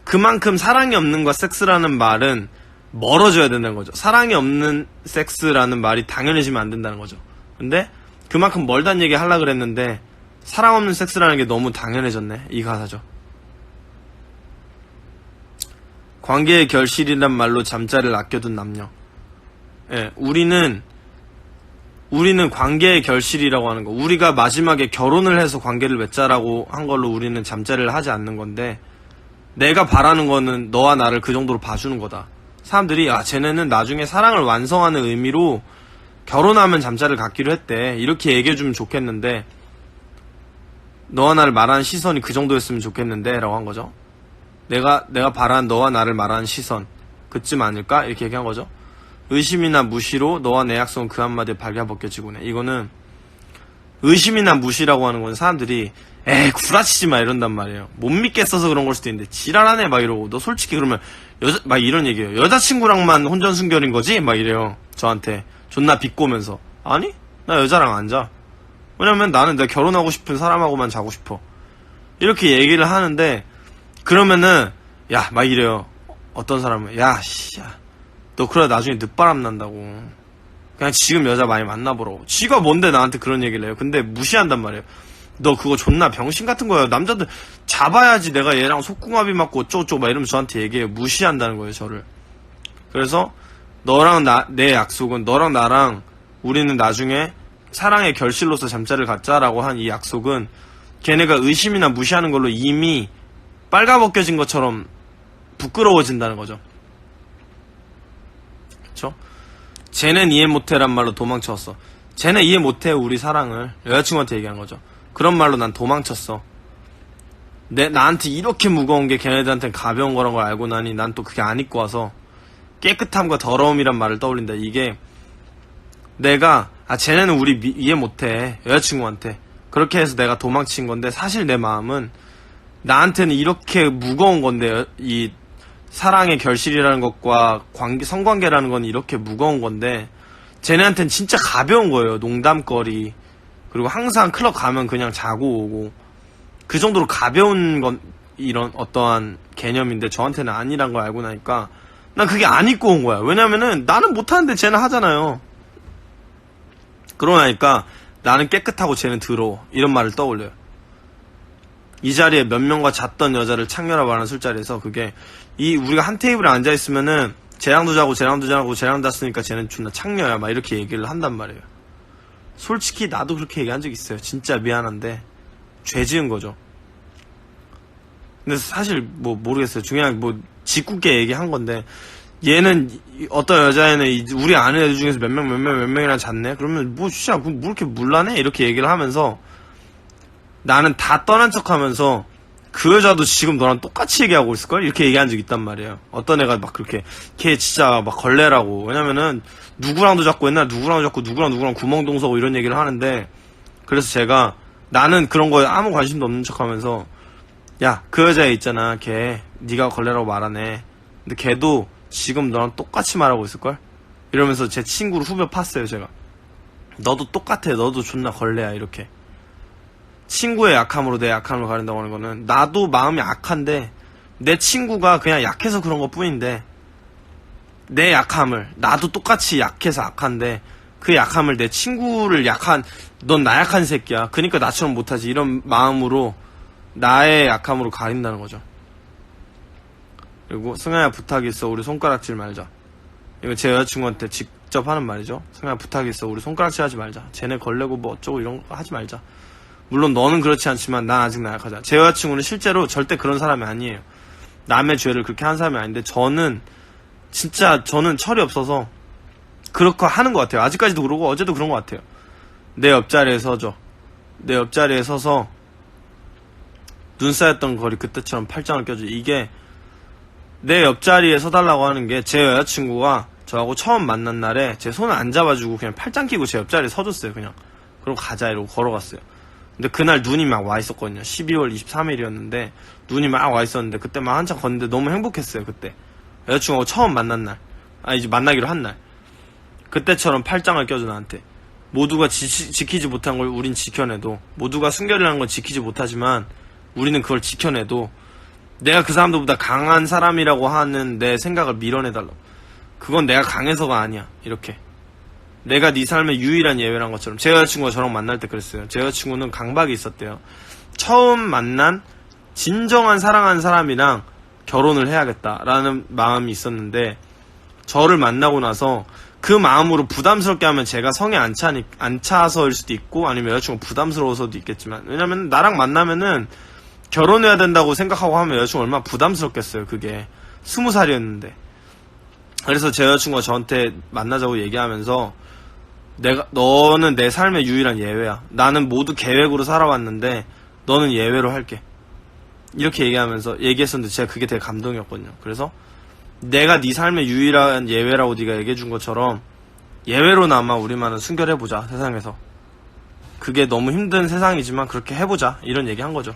그만큼 사랑이 없는 거 섹스라는 말은 멀어져야 된다는 거죠. 사랑이 없는 섹스라는 말이 당연해지면 안 된다는 거죠. 근데 그만큼 멀단 얘기 하려고 그랬는데 사랑 없는 섹스라는 게 너무 당연해졌네. 이 가사죠. 관계의 결실이란 말로 잠자리를 아껴둔 남녀. 예, 우리는 관계의 결실이라고 하는 거. 우리가 마지막에 결혼을 해서 관계를 맺자라고 한 걸로 우리는 잠자리를 하지 않는 건데 내가 바라는 거는 너와 나를 그 정도로 봐주는 거다. 사람들이 쟤네는 나중에 사랑을 완성하는 의미로 결혼하면 잠자리를 갖기로 했대. 이렇게 얘기해주면 좋겠는데 너와 나를 말하는 시선이 그 정도였으면 좋겠는데 라고 한 거죠. 내가 바란 너와 나를 말하는 시선 그쯤 아닐까? 이렇게 얘기한 거죠. 의심이나 무시로 너와 내 약속은 그 한마디에 발가벗겨지고 네. 이거는 의심이나 무시라고 하는 건 사람들이 구라치지 마 이런단 말이에요. 못 믿겠어서 그런 걸 수도 있는데 지랄하네 막 이러고 너 솔직히 그러면 막 이런 얘기예요. 여자친구랑만 혼전순결인 거지? 막 이래요. 저한테 존나 비꼬면서 아니? 나 여자랑 안 자. 왜냐면 나는 내가 결혼하고 싶은 사람하고만 자고 싶어. 이렇게 얘기를 하는데 그러면은 막 이래요. 어떤 사람은 너 그러다 나중에 늦바람 난다고. 그냥 지금 여자 많이 만나보라고. 지가 뭔데 나한테 그런 얘기를 해요. 근데 무시한단 말이에요. 너 그거 존나 병신 같은 거예요. 남자들 잡아야지 내가 얘랑 속궁합이 맞고 어쩌고저쩌고 막 이러면서 저한테 얘기해요. 무시한다는 거예요. 저를. 그래서 너랑 내 약속은 너랑 나랑 우리는 나중에 사랑의 결실로서 잠자리를 갖자라고 한 이 약속은 걔네가 의심이나 무시하는 걸로 이미 빨가벗겨진 것처럼 부끄러워진다는 거죠. 그쵸? 쟤는 이해 못해란 말로 도망쳤어. 쟤네 이해 못해 우리 사랑을. 여자친구한테 얘기한 거죠. 그런 말로 난 도망쳤어. 나한테 이렇게 무거운 게 걔네들한테는 가벼운 거란 걸 알고 나니 난 또 그게 안 입고 와서 깨끗함과 더러움이란 말을 떠올린다. 이게 내가 쟤네는 우리 이해 못해. 여자친구한테 그렇게 해서 내가 도망친 건데, 사실 내 마음은 나한테는 이렇게 무거운 건데, 이 사랑의 결실이라는 것과 성관계라는 건 이렇게 무거운 건데, 쟤네한테는 진짜 가벼운 거예요. 농담거리. 그리고 항상 클럽 가면 그냥 자고 오고, 그 정도로 가벼운 건 이런 어떠한 개념인데 저한테는 아니란 걸 알고 나니까 난 그게 안 입고 온 거야. 왜냐면은 나는 못하는데 쟤는 하잖아요. 그러고 나니까 나는 깨끗하고 쟤는 더러워, 이런 말을 떠올려요. 이 자리에 몇 명과 잤던 여자를 창녀라 말하는 술자리에서, 그게 우리가 한 테이블에 앉아있으면은 쟤랑도 자고 쟤랑도 자고 쟤랑 잤으니까 쟤는 존나 창녀야, 막 이렇게 얘기를 한단 말이에요. 솔직히 나도 그렇게 얘기한 적 있어요. 진짜 미안한데 죄 지은 거죠. 근데 사실 뭐 모르겠어요. 중요한 짓궂게 얘기한 건데, 얘는 어떤 여자애는 우리 아는 애들 중에서 몇 명이랑 잤네? 그러면 뭐 진짜 뭐 이렇게 물라네? 이렇게 얘기를 하면서 나는 다 떠난 척 하면서 그 여자도 지금 너랑 똑같이 얘기하고 있을걸? 이렇게 얘기한 적 있단 말이에요. 어떤 애가 막 그렇게 걔 진짜 막 걸레라고. 왜냐면은 누구랑도 자꾸 옛날 누구랑 자꾸 누구랑 구멍동 서고 이런 얘기를 하는데, 그래서 제가 나는 그런 거에 아무 관심도 없는 척 하면서, 야, 그 여자애 있잖아, 걔 네가 걸레라고 말하네. 근데 걔도 지금 너랑 똑같이 말하고 있을걸? 이러면서 제 친구를 후벼 팠어요. 제가 너도 똑같아, 너도 존나 걸레야, 이렇게. 친구의 약함으로 내 약함을 가린다고 하는 거는, 나도 마음이 악한데 내 친구가 그냥 약해서 그런 것 뿐인데, 내 약함을, 나도 똑같이 약해서 악한데 그 약함을 내 친구를 넌 나약한 새끼야, 그니까 나처럼 못하지, 이런 마음으로 나의 약함으로 가린다는 거죠. 그리고 승아야 부탁이 있어, 우리 손가락질 말자. 이거 제 여자친구한테 직접 하는 말이죠. 승아야 부탁이 있어, 우리 손가락질 하지 말자. 쟤네 걸레고 뭐 어쩌고 이런 거 하지 말자. 물론 너는 그렇지 않지만 난 아직 나약하잖아. 제 여자친구는 실제로 절대 그런 사람이 아니에요. 남의 죄를 그렇게 하는 사람이 아닌데, 저는 철이 없어서 그렇게 하는 것 같아요. 아직까지도 그러고 어제도 그런 것 같아요. 내 옆자리에 서죠. 내 옆자리에 서서 눈 쌓였던 거리 그때처럼 팔짱을 껴줘. 이게 내 옆자리에 서달라고 하는 게, 제 여자친구가 저하고 처음 만난 날에 제 손을 안 잡아주고 그냥 팔짱 끼고 제 옆자리에 서줬어요. 그냥 그럼 가자 이러고 걸어갔어요. 근데 그날 눈이 막 와 있었거든요. 12월 23일이었는데 눈이 막 와 있었는데, 그때 막 한참 걷는데 너무 행복했어요. 그때 여자친구하고 처음 만난 날, 이제 만나기로 한 날, 그때처럼 팔짱을 껴줘. 나한테 모두가 지키지 못한 걸 우린 지켜내도, 모두가 순결이라는 걸 지키지 못하지만 우리는 그걸 지켜내도, 내가 그 사람들보다 강한 사람이라고 하는 내 생각을 밀어내달라고. 그건 내가 강해서가 아니야, 이렇게. 내가 네 삶의 유일한 예외란 것처럼. 제 여자친구가 저랑 만날 때 그랬어요. 제 여자친구는 강박이 있었대요. 처음 만난 진정한 사랑하는 사람이랑 결혼을 해야겠다라는 마음이 있었는데, 저를 만나고 나서 그 마음으로 부담스럽게 하면 제가 성에 안 차서일 수도 있고, 아니면 여자친구가 부담스러워서도 있겠지만, 왜냐면 나랑 만나면은 결혼해야 된다고 생각하고 하면 여자친구가 얼마나 부담스럽겠어요. 그게 20살이었는데. 그래서 제 여자친구가 저한테 만나자고 얘기하면서, 너는 내 삶의 유일한 예외야. 나는 모두 계획으로 살아왔는데 너는 예외로 할게. 이렇게 얘기했었는데 제가 그게 되게 감동이었거든요. 그래서 내가 네 삶의 유일한 예외라고 네가 얘기해준 것처럼 예외로나마 우리만은 순결해보자, 세상에서. 그게 너무 힘든 세상이지만 그렇게 해보자, 이런 얘기 한 거죠.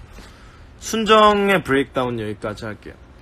순정의 브레이크다운 여기까지 할게요.